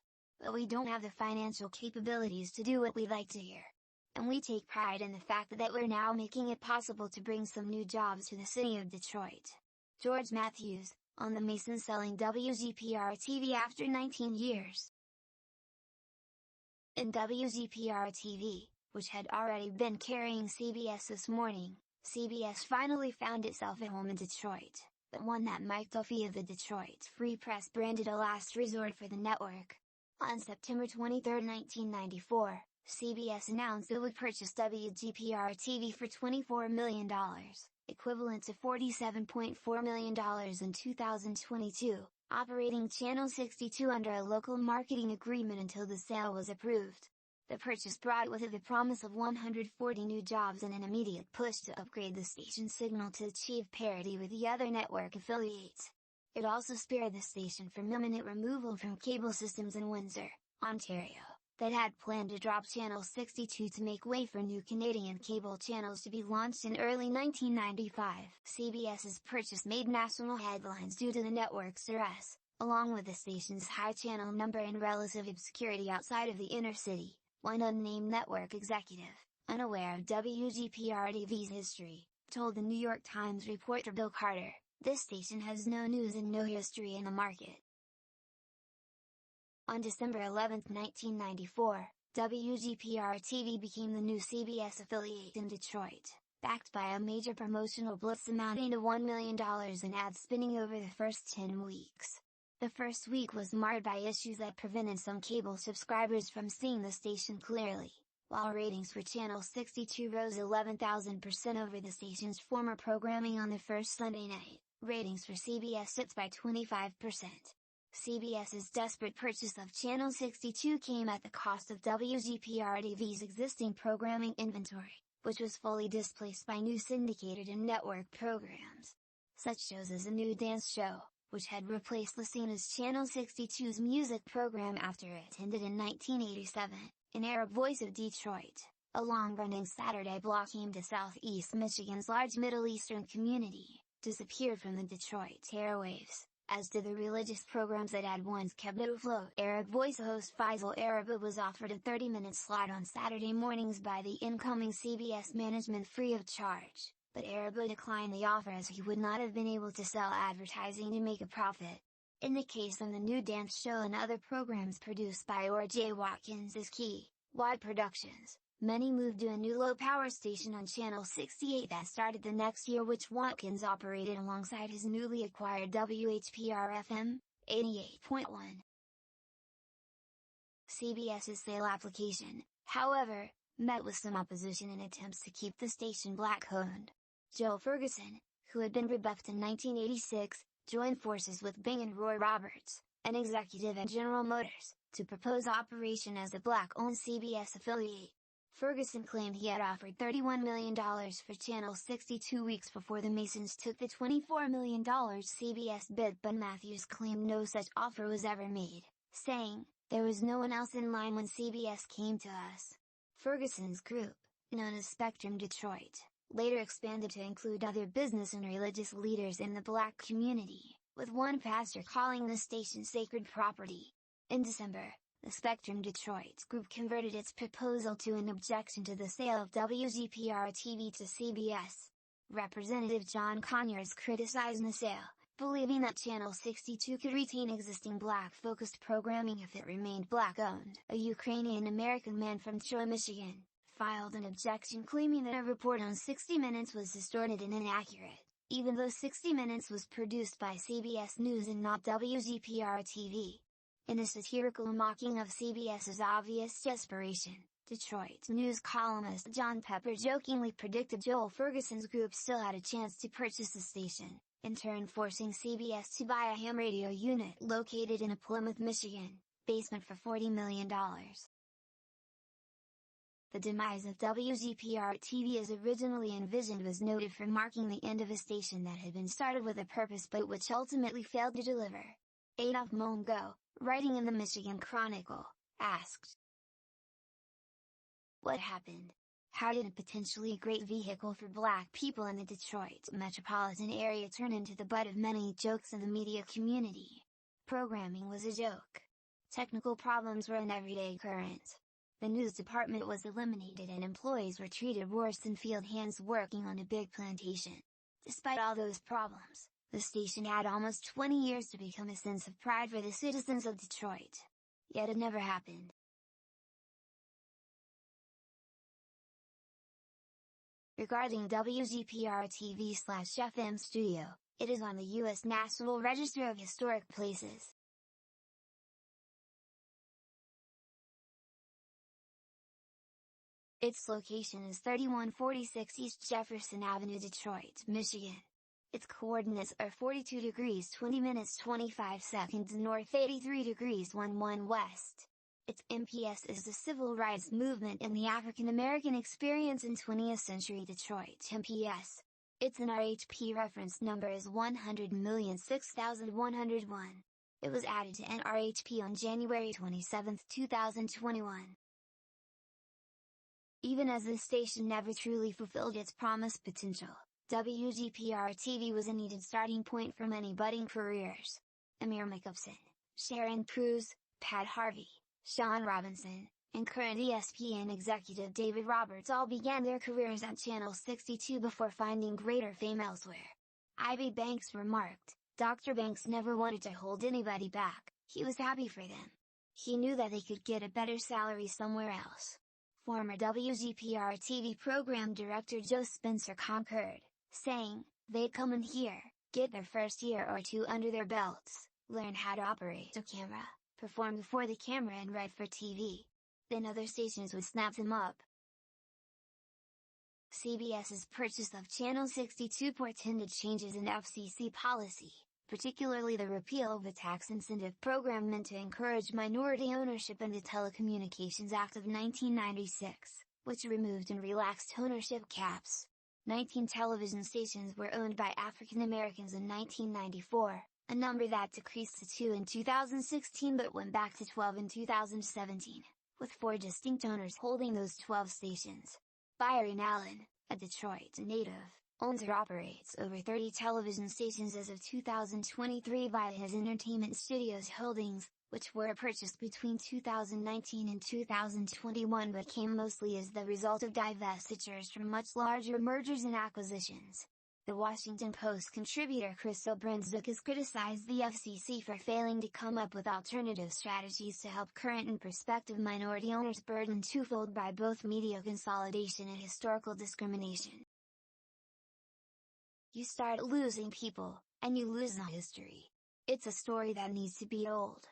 But we don't have the financial capabilities to do what we like to hear. And we take pride in the fact that we're now making it possible to bring some new jobs to the city of Detroit. George Matthews, on the Mason selling WGPR-TV after 19 years. In WGPR-TV, which had already been carrying CBS This Morning, CBS finally found itself a home in Detroit, but one that Mike Duffy of the Detroit Free Press branded a last resort for the network. On September 23, 1994, CBS announced it would purchase WGPR-TV for $24 million, equivalent to $47.4 million in 2022, operating Channel 62 under a local marketing agreement until the sale was approved. The purchase brought with it the promise of 140 new jobs and an immediate push to upgrade the station's signal to achieve parity with the other network affiliates. It also spared the station from imminent removal from cable systems in Windsor, Ontario, that had planned to drop Channel 62 to make way for new Canadian cable channels to be launched in early 1995. CBS's purchase made national headlines due to the network's duress, along with the station's high channel number and relative obscurity outside of the inner city. One unnamed network executive, unaware of WGPR-TV's history, told the New York Times reporter Bill Carter, "This station has no news and no history in the market." On December 11, 1994, WGPR-TV became the new CBS affiliate in Detroit, backed by a major promotional blitz amounting to $1 million in ads spinning over the first 10 weeks. The first week was marred by issues that prevented some cable subscribers from seeing the station clearly. While ratings for Channel 62 rose 11,000% over the station's former programming on the first Sunday night, ratings for CBS dipped by 25%. CBS's desperate purchase of Channel 62 came at the cost of WGPR-TV's existing programming inventory, which was fully displaced by new syndicated and network programs. Such shows as a new dance show, which had replaced Lucina's Channel 62's music program after it ended in 1987, an Arab Voice of Detroit, a long-running Saturday block aimed at southeast Michigan's large Middle Eastern community, disappeared from the Detroit airwaves, as did the religious programs that had once kept it afloat. Arab Voice host Faisal Araba was offered a 30-minute slot on Saturday mornings by the incoming CBS management free of charge, but Araba declined the offer as he would not have been able to sell advertising to make a profit. In the case of the new dance show and other programs produced by J. Watkins' Key Wide Productions, many moved to a new low-power station on Channel 68 that started the next year, which Watkins operated alongside his newly acquired WHPR-FM 88.1. CBS's sale application, however, met with some opposition in attempts to keep the station black-owned. Joe Ferguson, who had been rebuffed in 1986, joined forces with Bing and Roy Roberts, an executive at General Motors, to propose operation as a black-owned CBS affiliate. Ferguson claimed he had offered $31 million for Channel 62 weeks before the Masons took the $24 million CBS bid, but Matthews claimed no such offer was ever made, saying, "There was no one else in line when CBS came to us." Ferguson's group, known as Spectrum Detroit, later expanded to include other business and religious leaders in the black community, with one pastor calling the station sacred property. In December, the Spectrum Detroit group converted its proposal to an objection to the sale of WGPR-TV to CBS. Representative John Conyers criticized the sale, believing that Channel 62 could retain existing black-focused programming if it remained black-owned. A Ukrainian-American man from Troy, Michigan, filed an objection claiming that a report on 60 Minutes was distorted and inaccurate, even though 60 Minutes was produced by CBS News and not WGPR-TV. In a satirical mocking of CBS's obvious desperation, Detroit news columnist John Pepper jokingly predicted Joel Ferguson's group still had a chance to purchase the station, in turn forcing CBS to buy a ham radio unit located in a Plymouth, Michigan, basement for $40 million. The demise of WGPR-TV as originally envisioned was noted for marking the end of a station that had been started with a purpose but which ultimately failed to deliver. Adolph Mongo, writing in the Michigan Chronicle, asked, "What happened? How did a potentially great vehicle for black people in the Detroit metropolitan area turn into the butt of many jokes in the media community? Programming was a joke. Technical problems were an everyday occurrence. The news department was eliminated and employees were treated worse than field hands working on a big plantation. Despite all those problems, the station had almost 20 years to become a sense of pride for the citizens of Detroit. Yet it never happened." Regarding WGPR-TV/FM studio, it is on the U.S. National Register of Historic Places. Its location is 3146 East Jefferson Avenue, Detroit, Michigan. Its coordinates are 42 degrees 20 minutes 25 seconds north, 83 degrees 11 west. Its MPS is the Civil Rights Movement and the African American Experience in 20th Century Detroit MPS. Its NRHP reference number is 100,006,101. It was added to NRHP on January 27, 2021. Even as the station never truly fulfilled its promised potential, WGPR-TV was a needed starting point for many budding careers. Amir Jacobson, Sharon Cruz, Pat Harvey, Sean Robinson, and current ESPN executive David Roberts all began their careers at Channel 62 before finding greater fame elsewhere. Ivy Banks remarked, "Dr. Banks never wanted to hold anybody back, he was happy for them. He knew that they could get a better salary somewhere else." Former WGPR-TV program director Joe Spencer concurred, saying, "They'd come in here, get their first year or two under their belts, learn how to operate a camera, perform before the camera and write for TV. Then other stations would snap them up." CBS's purchase of Channel 62 portended changes in FCC policy, particularly the repeal of the tax incentive program meant to encourage minority ownership in the Telecommunications Act of 1996, which removed and relaxed ownership caps. 19 television stations were owned by African Americans in 1994, a number that decreased to 2 in 2016 but went back to 12 in 2017, with 4 distinct owners holding those 12 stations. Byron Allen, a Detroit native, owns or operates over 30 television stations as of 2023 via his Entertainment Studios holdings, which were purchased between 2019 and 2021 but came mostly as the result of divestitures from much larger mergers and acquisitions. The Washington Post contributor Crystal Brandzuck has criticized the FCC for failing to come up with alternative strategies to help current and prospective minority owners burdened twofold by both media consolidation and historical discrimination. You start losing people, and you lose the history. It's a story that needs to be told.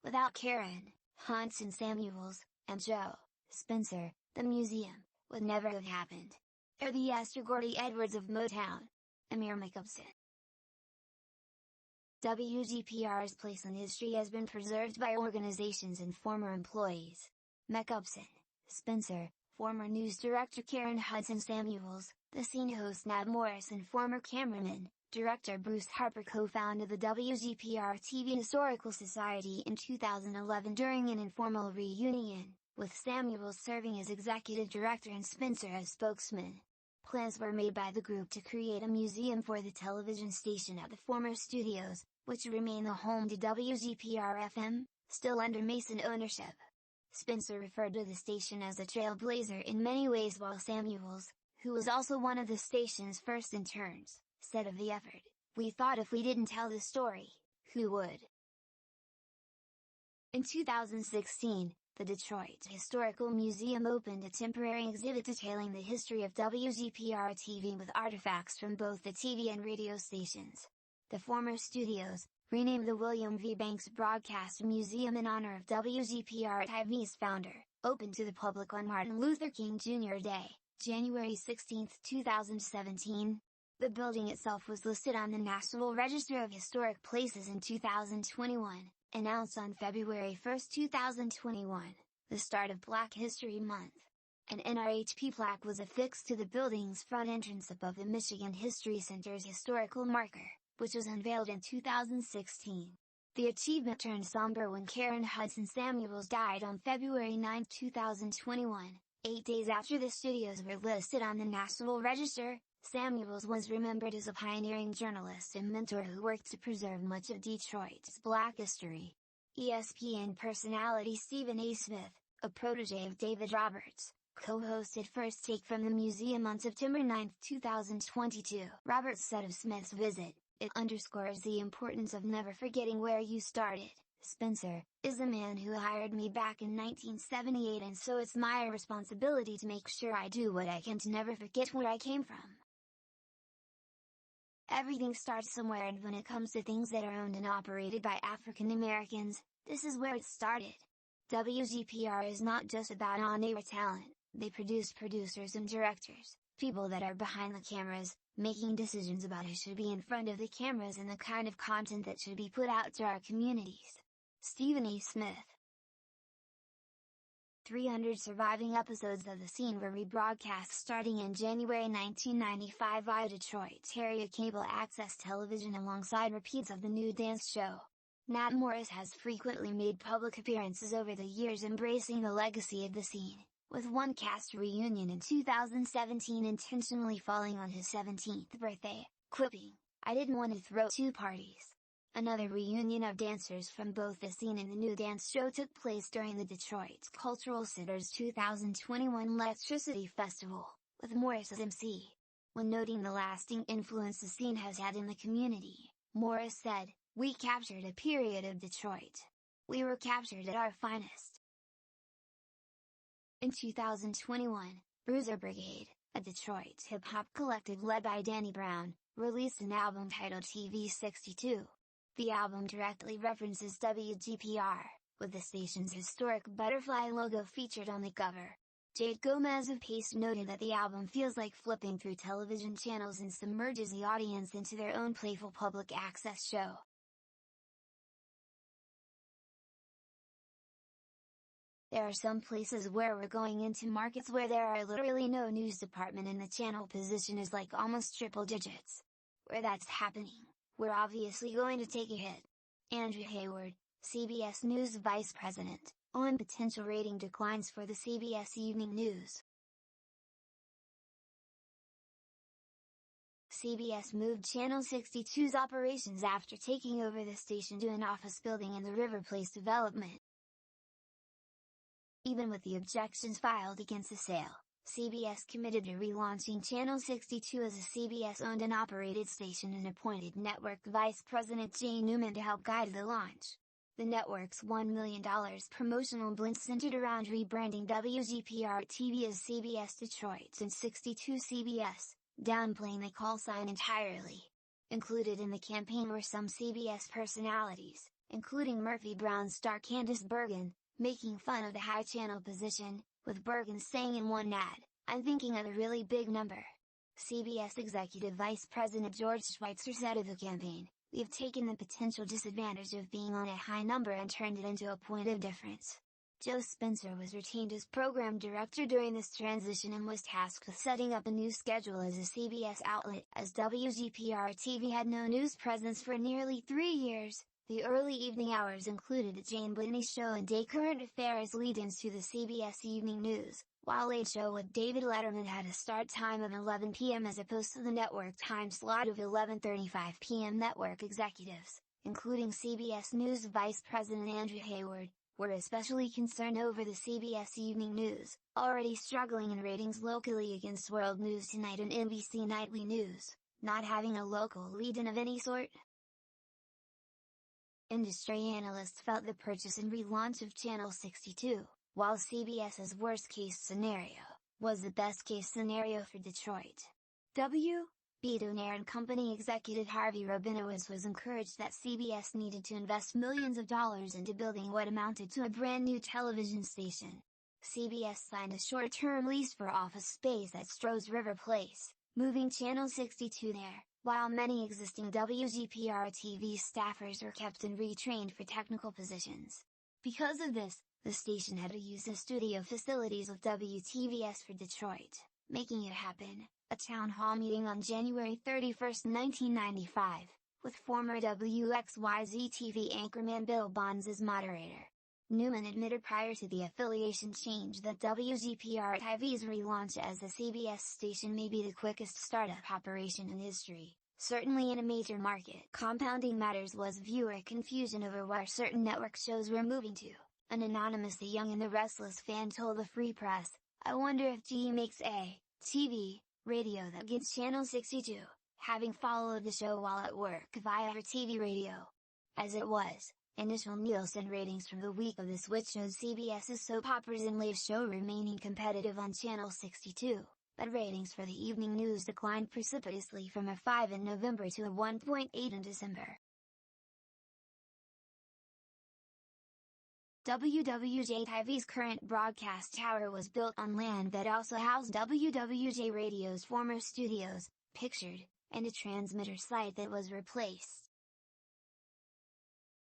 Without Karen, Hudson Samuels, and Joe Spencer, the museum would never have happened. They're the Esther Gordy Edwards of Motown. Amir Jacobson. WGPR's place in history has been preserved by organizations and former employees. Jacobson, Spencer, former news director Karen Hudson Samuels, the scene host Nat Morris and former cameraman, director Bruce Harper co-founded the WGPR-TV Historical Society in 2011 during an informal reunion, with Samuels serving as executive director and Spencer as spokesman. Plans were made by the group to create a museum for the television station at the former studios, which remain the home to WGPR-FM, still under Mason ownership. Spencer referred to the station as a trailblazer in many ways while Samuels, who was also one of the station's first interns, said of the effort, "We thought if we didn't tell the story, who would?" In 2016, the Detroit Historical Museum opened a temporary exhibit detailing the history of WGPR-TV with artifacts from both the TV and radio stations. The former studios, renamed the William V. Banks Broadcast Museum in honor of WGPR-TV's founder, opened to the public on Martin Luther King Jr. Day, January 16, 2017. The building itself was listed on the National Register of Historic Places in 2021. Announced on February 1, 2021, the start of Black History Month. An NRHP plaque was affixed to the building's front entrance above the Michigan History Center's historical marker, which was unveiled in 2016. The achievement turned somber when Karen Hudson Samuels died on February 9, 2021, 8 days after the studios were listed on the National Register. Samuels was remembered as a pioneering journalist and mentor who worked to preserve much of Detroit's Black history. ESPN personality Stephen A. Smith, a protege of David Roberts, co-hosted First Take from the museum on September 9, 2022. Roberts said of Smith's visit, "It underscores the importance of never forgetting where you started. Spencer is the man who hired me back in 1978 and so it's my responsibility to make sure I do what I can to never forget where I came from." Everything starts somewhere, and when it comes to things that are owned and operated by African Americans, this is where it started. WGPR is not just about on-air talent, they produce producers and directors, people that are behind the cameras, making decisions about who should be in front of the cameras and the kind of content that should be put out to our communities. Stephen A. Smith. 300 surviving episodes of the scene were rebroadcast starting in January 1995 via Detroit's area cable access television alongside repeats of the new dance show. Nat Morris has frequently made public appearances over the years embracing the legacy of the scene, with one cast reunion in 2017 intentionally falling on his 17th birthday, quipping, "I didn't want to throw 2 parties." Another reunion of dancers from both the scene and the new dance show took place during the Detroit Cultural Center's 2021 Electricity Festival, with Morris as MC. When noting the lasting influence the scene has had in the community, Morris said, "We captured a period of Detroit. We were captured at our finest." In 2021, Bruiser Brigade, a Detroit hip-hop collective led by Danny Brown, released an album titled TV 62. The album directly references WGPR, with the station's historic butterfly logo featured on the cover. Jade Gomez of Paste noted that the album feels like flipping through television channels and submerges the audience into their own playful public access show. There are some places where we're going into markets where there are literally no news department and the channel position is like almost triple digits. Where that's happening, "We're obviously going to take a hit." Andrew Hayward, CBS News Vice President, on potential rating declines for the CBS Evening News. CBS moved Channel 62's operations after taking over the station to an office building in the River Place development. Even with the objections filed against the sale, CBS committed to relaunching Channel 62 as a CBS-owned and operated station and appointed network vice president Jane Newman to help guide the launch. The network's $1 million promotional blitz centered around rebranding WGPR-TV as CBS Detroit and 62 CBS, downplaying the call sign entirely. Included in the campaign were some CBS personalities, including Murphy Brown star Candice Bergen, making fun of the high channel position, with Bergen saying in one ad, "I'm thinking of a really big number." CBS Executive Vice President George Schweitzer said of the campaign, "We've taken the potential disadvantage of being on a high number and turned it into a point of difference." Joe Spencer was retained as program director during this transition and was tasked with setting up a new schedule as a CBS outlet. As WGPR-TV had no news presence for nearly 3 years, the early evening hours included a Jane Whitney show and day current affairs lead-ins to the CBS Evening News, while Late Show with David Letterman had a start time of 11 p.m. as opposed to the network time slot of 11:35 p.m. Network executives, including CBS News Vice President Andrew Hayward, were especially concerned over the CBS Evening News, already struggling in ratings locally against World News Tonight and NBC Nightly News, not having a local lead-in of any sort. Industry analysts felt the purchase and relaunch of Channel 62, while CBS's worst-case scenario, was the best-case scenario for Detroit. Wwj Company executive Harvey Rabinowitz was encouraged that CBS needed to invest millions of dollars into building what amounted to a brand new television station. CBS signed a short-term lease for office space at Stroh's River Place, moving Channel 62 there, while many existing WGPR-TV staffers were kept and retrained for technical positions. Because of this, the station had to use the studio facilities of WTVS for Detroit, making it happen. A town hall meeting on January 31, 1995, with former WXYZ-TV anchorman Bill Bonds as moderator. Newman admitted prior to the affiliation change that WGPR-TV's relaunch as a CBS station may be the quickest startup operation in history, certainly in a major market. Compounding matters was viewer confusion over where certain network shows were moving to. An anonymously young and the restless fan told the Free Press, "I wonder if GE makes a TV radio that gets Channel 62, having followed the show while at work via her TV radio." As it was, initial Nielsen ratings from the week of the switch showed CBS's soap operas and live show remaining competitive on Channel 62, but ratings for the evening news declined precipitously from a 5 in November to a 1.8 in December. Wwj-TV's current broadcast tower was built on land that also housed WWJ Radio's former studios, pictured, and a transmitter site that was replaced.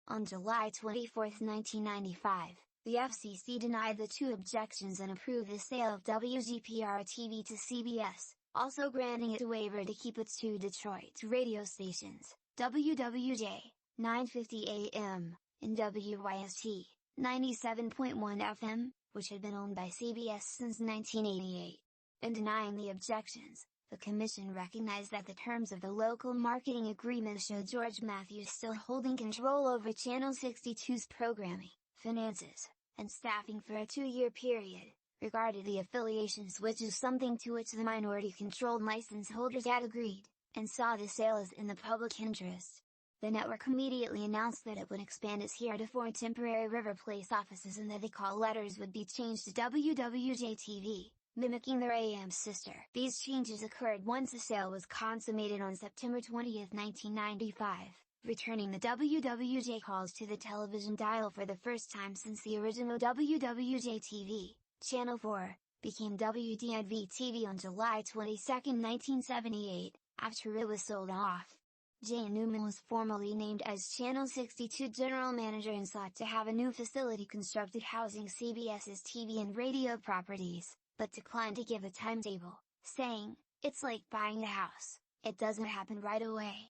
On July 24, 1995, the FCC denied the 2 objections and approved the sale of WGPR-TV to CBS, also granting it a waiver to keep its 2 Detroit radio stations, WWJ, 950 AM, and WYST, 97.1 FM, which had been owned by CBS since 1988. In denying the objections, the Commission recognized that the terms of the local marketing agreement showed George Matthews still holding control over Channel 62's programming, finances, and staffing for a 2-year period, regarded the affiliation switch as something to which the minority-controlled license holders had agreed, and saw the sale as in the public interest. The network immediately announced that it would expand its heretofore temporary River Place offices and that the call letters would be changed to Wwj-TV, mimicking their AM sister. These changes occurred once the sale was consummated on September 20, 1995, returning the WWJ calls to the television dial for the first time since the original Wwj-TV, Channel 4, became WDIV-TV on July 22, 1978, after it was sold off. Jane Newman was formally named as Channel 62 General Manager and sought to have a new facility constructed housing CBS's TV and radio properties, but declined to give a timetable, saying, "It's like buying a house, it doesn't happen right away."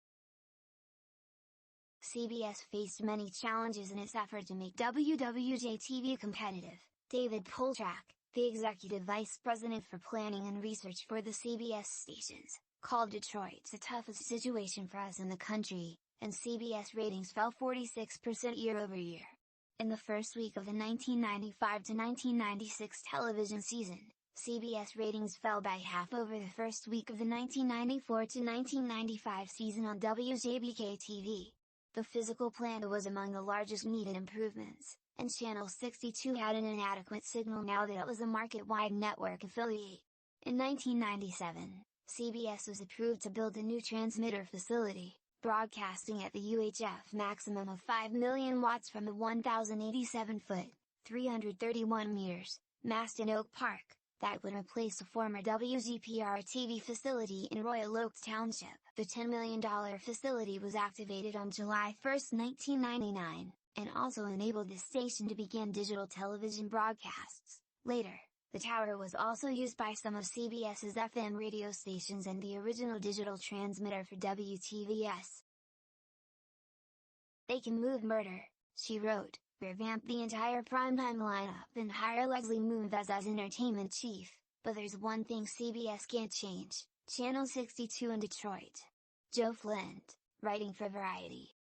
CBS faced many challenges in its effort to make WWJ-TV competitive. David Poltrack, the executive vice president for planning and research for the CBS stations, called Detroit the toughest situation for us in the country, and CBS ratings fell 46% year-over-year. In the first week of the 1995 to 1996 television season, CBS ratings fell by half over the first week of the 1994 to 1995 season on Wwj-TV. The physical plant was among the largest needed improvements, and Channel 62 had an inadequate signal now that it was a market-wide network affiliate. In 1997, CBS was approved to build a new transmitter facility, broadcasting at the UHF maximum of 5 million watts from the 1,087-foot, 331 meters, mast in Oak Park, that would replace a former Wwj-TV facility in Royal Oak Township. The $10 million facility was activated on July 1, 1999, and also enabled the station to begin digital television broadcasts. Later, the tower was also used by some of CBS's FM radio stations and the original digital transmitter for WTVS. "They can move murder," she wrote, "revamp the entire primetime lineup and hire Leslie Moonves as entertainment chief, but there's one thing CBS can't change, Channel 62 in Detroit." Joe Flint, writing for Variety.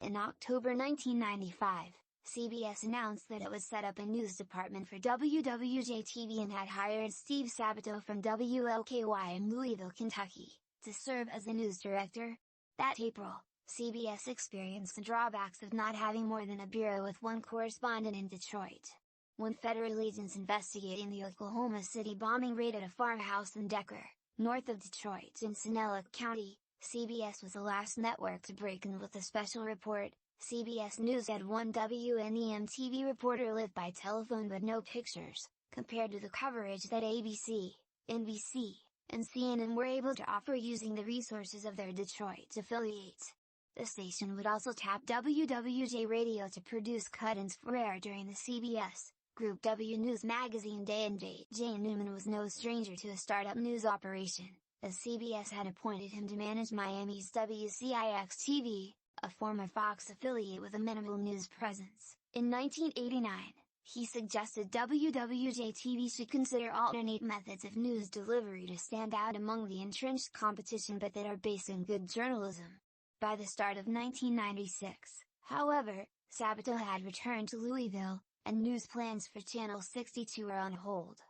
In October 1995, CBS announced that it would set up a news department for WWJ-TV and had hired Steve Sabato from WLKY in Louisville, Kentucky, to serve as the news director. That April, CBS experienced the drawbacks of not having more than a bureau with one correspondent in Detroit. When federal agents investigating the Oklahoma City bombing raided a farmhouse in Decker, north of Detroit in Sonoma County, CBS was the last network to break in with a special report. CBS News had one WNEM-TV reporter live by telephone but no pictures, compared to the coverage that ABC, NBC, and CNN were able to offer using the resources of their Detroit affiliates. The station would also tap WWJ Radio to produce cut-ins for air during the CBS Group W News magazine day and date. J. Newman was no stranger to a startup news operation, as CBS had appointed him to manage Miami's WCIX-TV, a former Fox affiliate with a minimal news presence. In 1989, he suggested WWJ-TV should consider alternate methods of news delivery to stand out among the entrenched competition but that are based in good journalism. By the start of 1996, however, Sabato had returned to Louisville, and news plans for Channel 62 were on hold.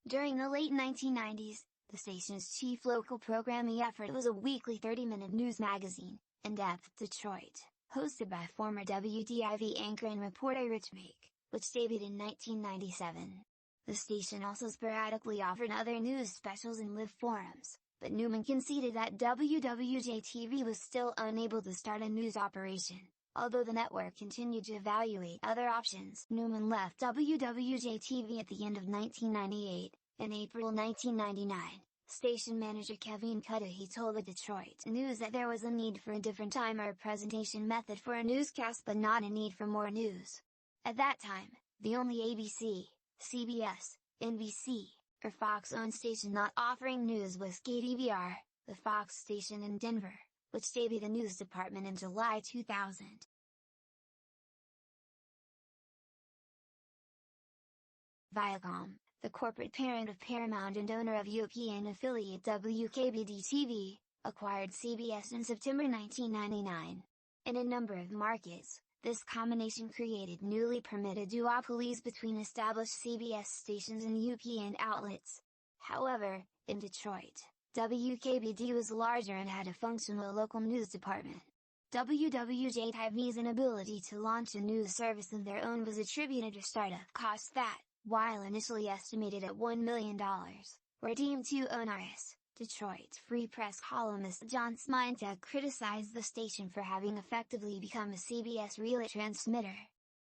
During the late 1990s, the station's chief local programming effort was a weekly 30-minute news magazine, In Depth Detroit, hosted by former WDIV anchor and reporter Rich Make, which debuted in 1997. The station also sporadically offered other news specials and live forums, but Newman conceded that WWJ-TV was still unable to start a news operation. Although the network continued to evaluate other options. Newman left WWJ-TV at the end of 1998. In April 1999, station manager Kevin Cudahy told the Detroit News that there was a need for a different time or presentation method for a newscast but not a need for more news. At that time, the only ABC, CBS, NBC, or Fox-owned station not offering news was KDVR, the Fox station in Denver, which debuted the news department in July 2000. Viacom, the corporate parent of Paramount and owner of European affiliate WKBD-TV, acquired CBS in September 1999. In a number of markets, this combination created newly permitted duopolies between established CBS stations and UPN outlets. However, in Detroit, WKBD was larger and had a functional local news department. Wwj-TV's inability to launch a news service of their own was attributed to startup costs that, while initially estimated at $1 million, were deemed too onerous. Detroit Free Press columnist John Smintek criticized the station for having effectively become a CBS relay transmitter.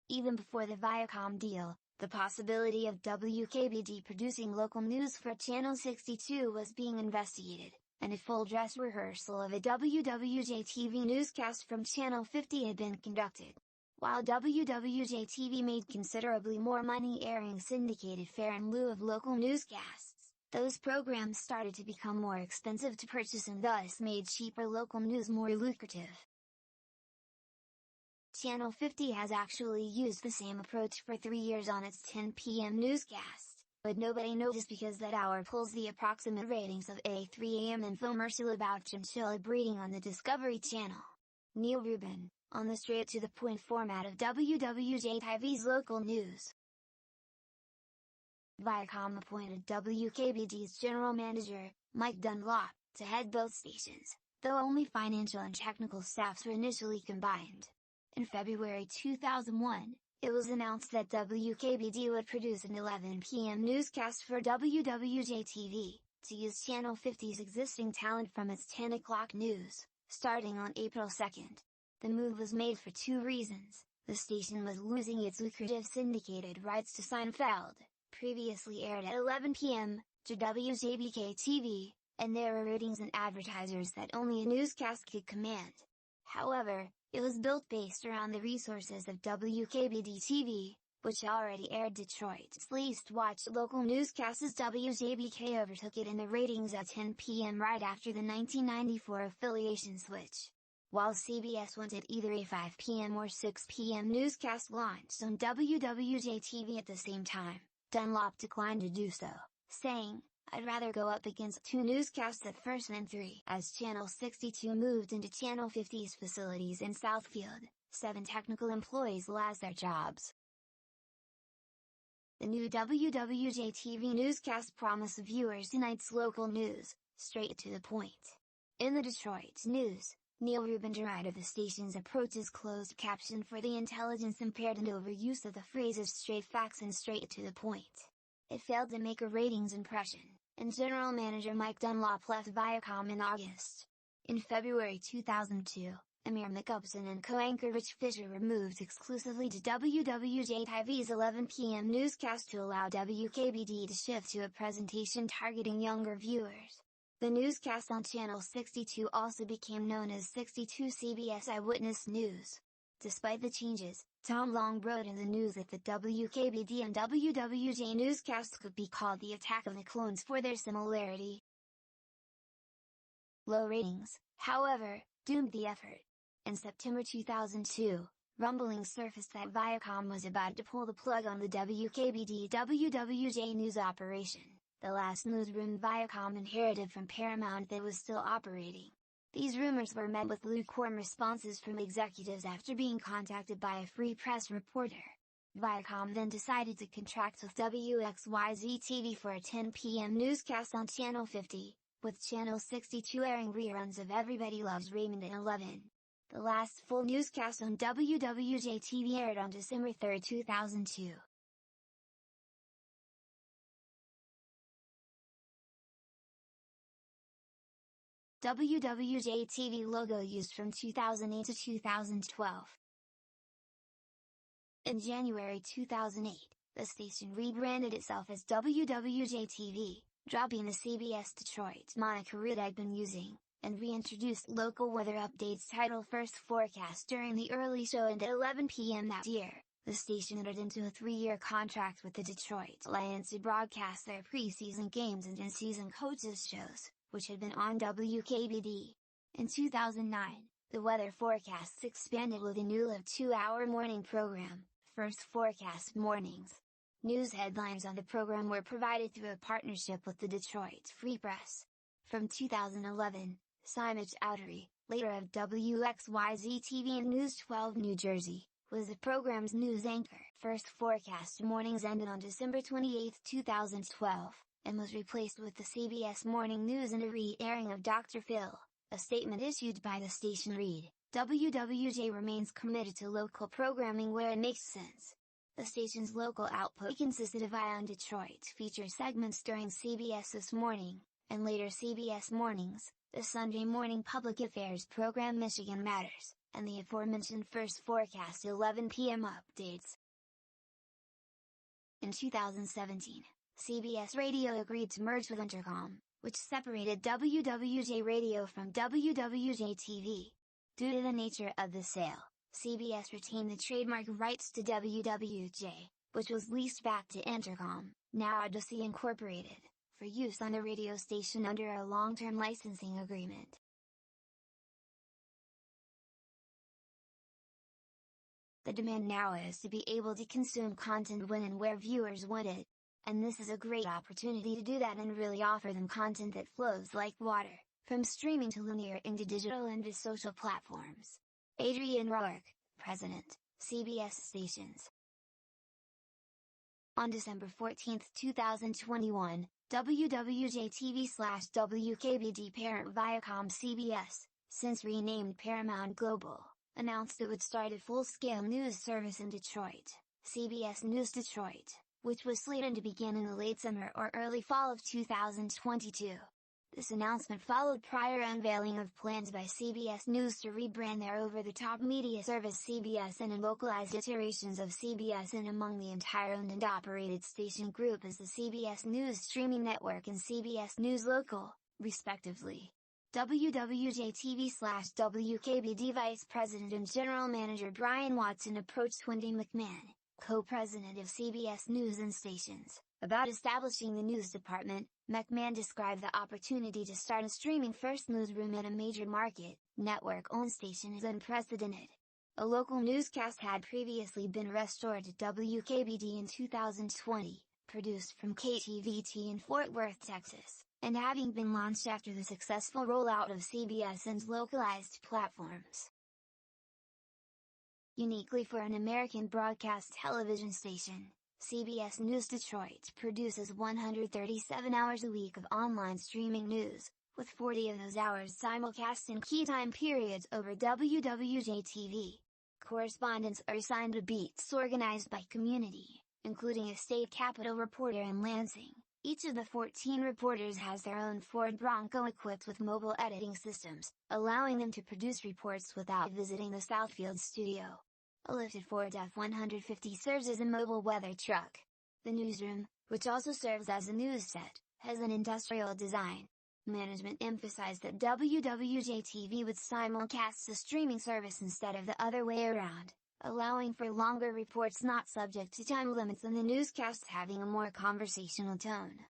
Even before the Viacom deal, the possibility of WKBD producing local news for Channel 62 was being investigated, and a full dress rehearsal of a WWJ-TV newscast from Channel 50 had been conducted. While WWJ-TV made considerably more money airing syndicated fare in lieu of local newscasts, those programs started to become more expensive to purchase and thus made cheaper local news more lucrative. Channel 50 has actually used the same approach for 3 years on its 10 p.m. newscast, but nobody noticed because that hour pulls the approximate ratings of a 3 a.m. infomercial about chinchilla breeding on the Discovery Channel. Neil Rubin, on the straight-to-the-point format of Wwj-Tv's local news. Viacom appointed WKBD's general manager, Mike Dunlop, to head both stations, though only financial and technical staffs were initially combined. In February 2001, it was announced that WKBD would produce an 11 p.m. newscast for Wwj-TV, to use Channel 50's existing talent from its 10 o'clock news, starting on April 2nd. The move was made for 2 reasons. The station was losing its lucrative syndicated rights to Seinfeld, previously aired at 11 p.m., to Wwka-TV, and there were ratings and advertisers that only a newscast could command. However, it was built based around the resources of WKBD-TV, which already aired Detroit's least watched local newscasts as WJBK overtook it in the ratings at 10 p.m. right after the 1994 affiliation switch. While CBS wanted either a 5 p.m. or 6 p.m. newscast launched on Wwj-TV at the same time, Dunlop declined to do so, saying, "I'd rather go up against 2 newscasts at first than 3." As Channel 62 moved into Channel 50's facilities in Southfield, 7 technical employees lost their jobs. The new Wwj-TV newscast promised viewers tonight's local news, straight to the point. In the Detroit news, Neil Rubin derided the station's approach as closed caption for the intelligence-impaired and overuse of the phrases straight facts and straight to the point. It failed to make a ratings impression, and General Manager Mike Dunlop left Viacom in August. In February 2002, Amir McUpson and co-anchor Rich Fisher were moved exclusively to Wwj-TV's 11 p.m. newscast to allow WKBD to shift to a presentation targeting younger viewers. The newscast on Channel 62 also became known as 62 CBS Eyewitness News. Despite the changes, Tom Long wrote in the news that the WKBD and WWJ newscasts could be called the Attack of the Clones for their similarity. Low ratings, however, doomed the effort. In September 2002, rumblings surfaced that Viacom was about to pull the plug on the WKBD-WWJ news operation, the last newsroom Viacom inherited from Paramount that was still operating. These rumors were met with lukewarm responses from executives after being contacted by a Free Press reporter. Viacom then decided to contract with WXYZ-TV for a 10 p.m. newscast on Channel 50, with Channel 62 airing reruns of Everybody Loves Raymond at 11. The last full newscast on Wwj-TV aired on December 3, 2002. Wwj-TV logo used from 2008 to 2012. In January 2008, the station rebranded itself as Wwj-TV, dropping the CBS Detroit moniker it had been using, and reintroduced local weather updates titled First Forecast during the early show and at 11 p.m. that year. The station entered into a 3-year contract with the Detroit Lions to broadcast their preseason games and in-season coaches shows, which had been on WKBD. In 2009, the weather forecasts expanded with a new live 2-hour morning program, First Forecast Mornings. News headlines on the program were provided through a partnership with the Detroit Free Press. From 2011, Simage Outtery, later of WXYZ-TV in News 12 New Jersey, was the program's news anchor. First Forecast Mornings ended on December 28, 2012, and was replaced with the CBS Morning News and a re-airing of Dr. Phil. A statement issued by the station read, "WWJ remains committed to local programming where it makes sense." The station's local output consisted of Eye on Detroit feature segments during CBS This Morning, and later CBS Mornings, the Sunday morning public affairs program Michigan Matters, and the aforementioned First Forecast 11 p.m. updates. In 2017, CBS Radio agreed to merge with Entercom, which separated WWJ Radio from WWJ-TV. Due to the nature of the sale, CBS retained the trademark rights to WWJ, which was leased back to Entercom, now Odyssey Incorporated, for use on the radio station under a long-term licensing agreement. The demand now is to be able to consume content when and where viewers want it. And this is a great opportunity to do that and really offer them content that flows like water, from streaming to linear into digital and to social platforms. Adrian Roark, President, CBS Stations. On December 14, 2021, Wwj-Tv/WKBD parent Viacom CBS, since renamed Paramount Global, announced it would start a full-scale news service in Detroit, CBS News Detroit, which was slated to begin in the late summer or early fall of 2022. This announcement followed prior unveiling of plans by CBS News to rebrand their over-the-top media service CBS and in localized iterations of CBS and among the entire owned and operated station group as the CBS News Streaming Network and CBS News Local, respectively. Wwj-Tv/WKBD Vice President and General Manager Brian Watson approached Wendy McMahon, co-president of CBS News and Stations, about establishing the news department. McMahon described the opportunity to start a streaming-first newsroom at a major market, network-owned station as unprecedented. A local newscast had previously been restored to WKBD in 2020, produced from KTVT in Fort Worth, Texas, and having been launched after the successful rollout of CBS and localized platforms. Uniquely for an American broadcast television station, CBS News Detroit produces 137 hours a week of online streaming news, with 40 of those hours simulcast in key time periods over Wwj-TV. Correspondents are assigned to beats organized by community, including a state capitol reporter in Lansing. Each of the 14 reporters has their own Ford Bronco equipped with mobile editing systems, allowing them to produce reports without visiting the Southfield studio. A lifted Ford F-150 serves as a mobile weather truck. The newsroom, which also serves as a news set, has an industrial design. Management emphasized that Wwj-TV would simulcast the streaming service instead of the other way around, allowing for longer reports not subject to time limits and the newscasts having a more conversational tone.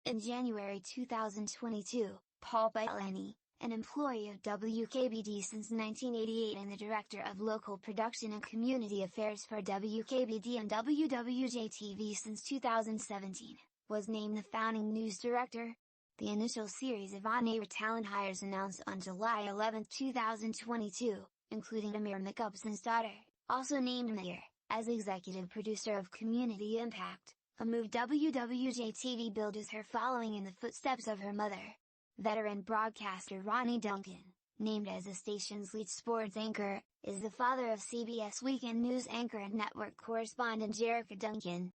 In January 2022, Paul Bellany, an employee of WKBD since 1988 and the Director of Local Production and Community Affairs for WKBD and Wwj-TV since 2017, was named the founding news director. The initial series of on-air talent hires announced on July 11, 2022, including Amir McUpson's daughter, also named Mayor, as executive producer of Community Impact, a move Wwj-TV billed as her following in the footsteps of her mother. Veteran broadcaster Ronnie Duncan, named as the station's lead sports anchor, is the father of CBS Weekend News anchor and network correspondent Jerica Duncan.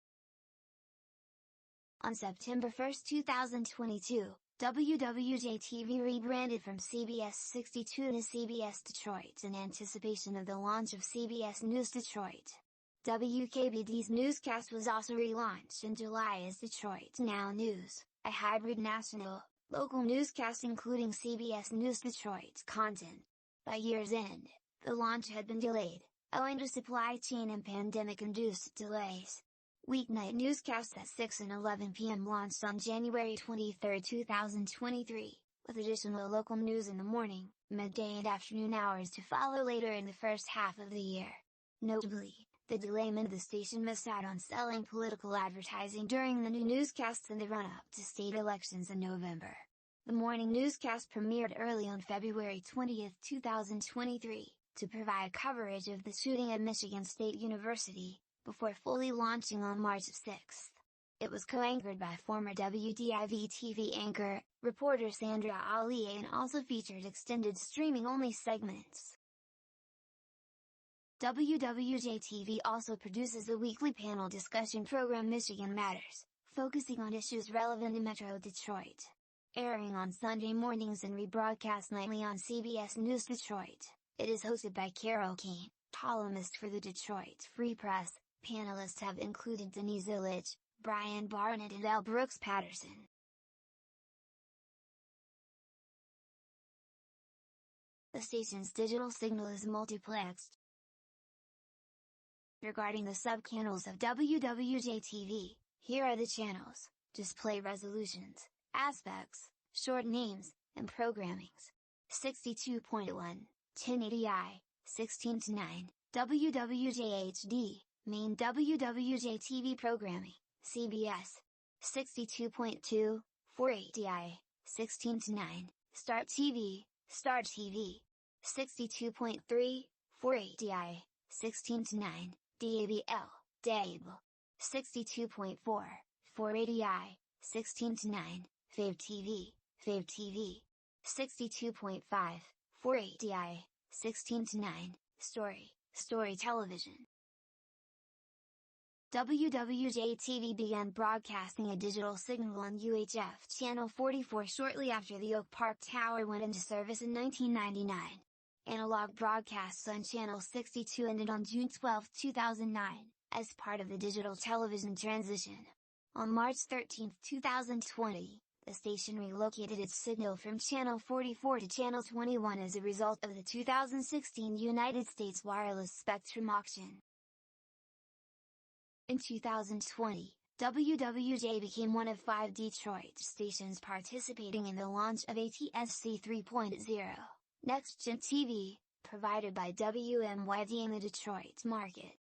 On September 1, 2022, Wwj-TV rebranded from CBS 62 to CBS Detroit in anticipation of the launch of CBS News Detroit. WKBD's newscast was also relaunched in July as Detroit Now News, a hybrid national, local newscast including CBS News Detroit's content. By year's end, the launch had been delayed, owing to supply chain and pandemic-induced delays. Weeknight newscasts at 6 and 11 p.m. launched on January 23, 2023, with additional local news in the morning, midday and afternoon hours to follow later in the first half of the year. Notably, the delay meant the station missed out on selling political advertising during the new newscasts in the run-up to state elections in November. The morning newscast premiered early on February 20, 2023, to provide coverage of the shooting at Michigan State University, before fully launching on March 6. It was co-anchored by former WDIV-TV anchor, reporter Sandra Ali and also featured extended streaming-only segments. Wwj-TV also produces a weekly panel discussion program Michigan Matters, focusing on issues relevant to Metro Detroit. Airing on Sunday mornings and rebroadcast nightly on CBS News Detroit, it is hosted by Carol Kane, columnist for the Detroit Free Press. Panelists have included Denise Illich, Brian Barnett and L. Brooks Patterson. The station's digital signal is multiplexed. Regarding the subchannels of Wwj-TV, here are the channels, display resolutions, aspects, short names, and programmings. 62.1, 1080i, 16 to 9, WWJ-HD, main Wwj-TV programming, CBS, 62.2, 480i, 16 to 9, Start TV, Start TV, 62.3, 480i, 16 to 9, DABL, DABL, 62.4, 480i, 16 to 9, Fave TV, Fave TV, 62.5, 480i, 16 to 9, Story, Story Television. Wwj-TV began broadcasting a digital signal on UHF Channel 44 shortly after the Oak Park Tower went into service in 1999. Analog broadcasts on Channel 62 ended on June 12, 2009, as part of the digital television transition. On March 13, 2020, the station relocated its signal from Channel 44 to Channel 21 as a result of the 2016 United States wireless spectrum auction. In 2020, WWJ became one of 5 Detroit stations participating in the launch of ATSC 3.0, Next Gen TV, provided by WMYD in the Detroit market.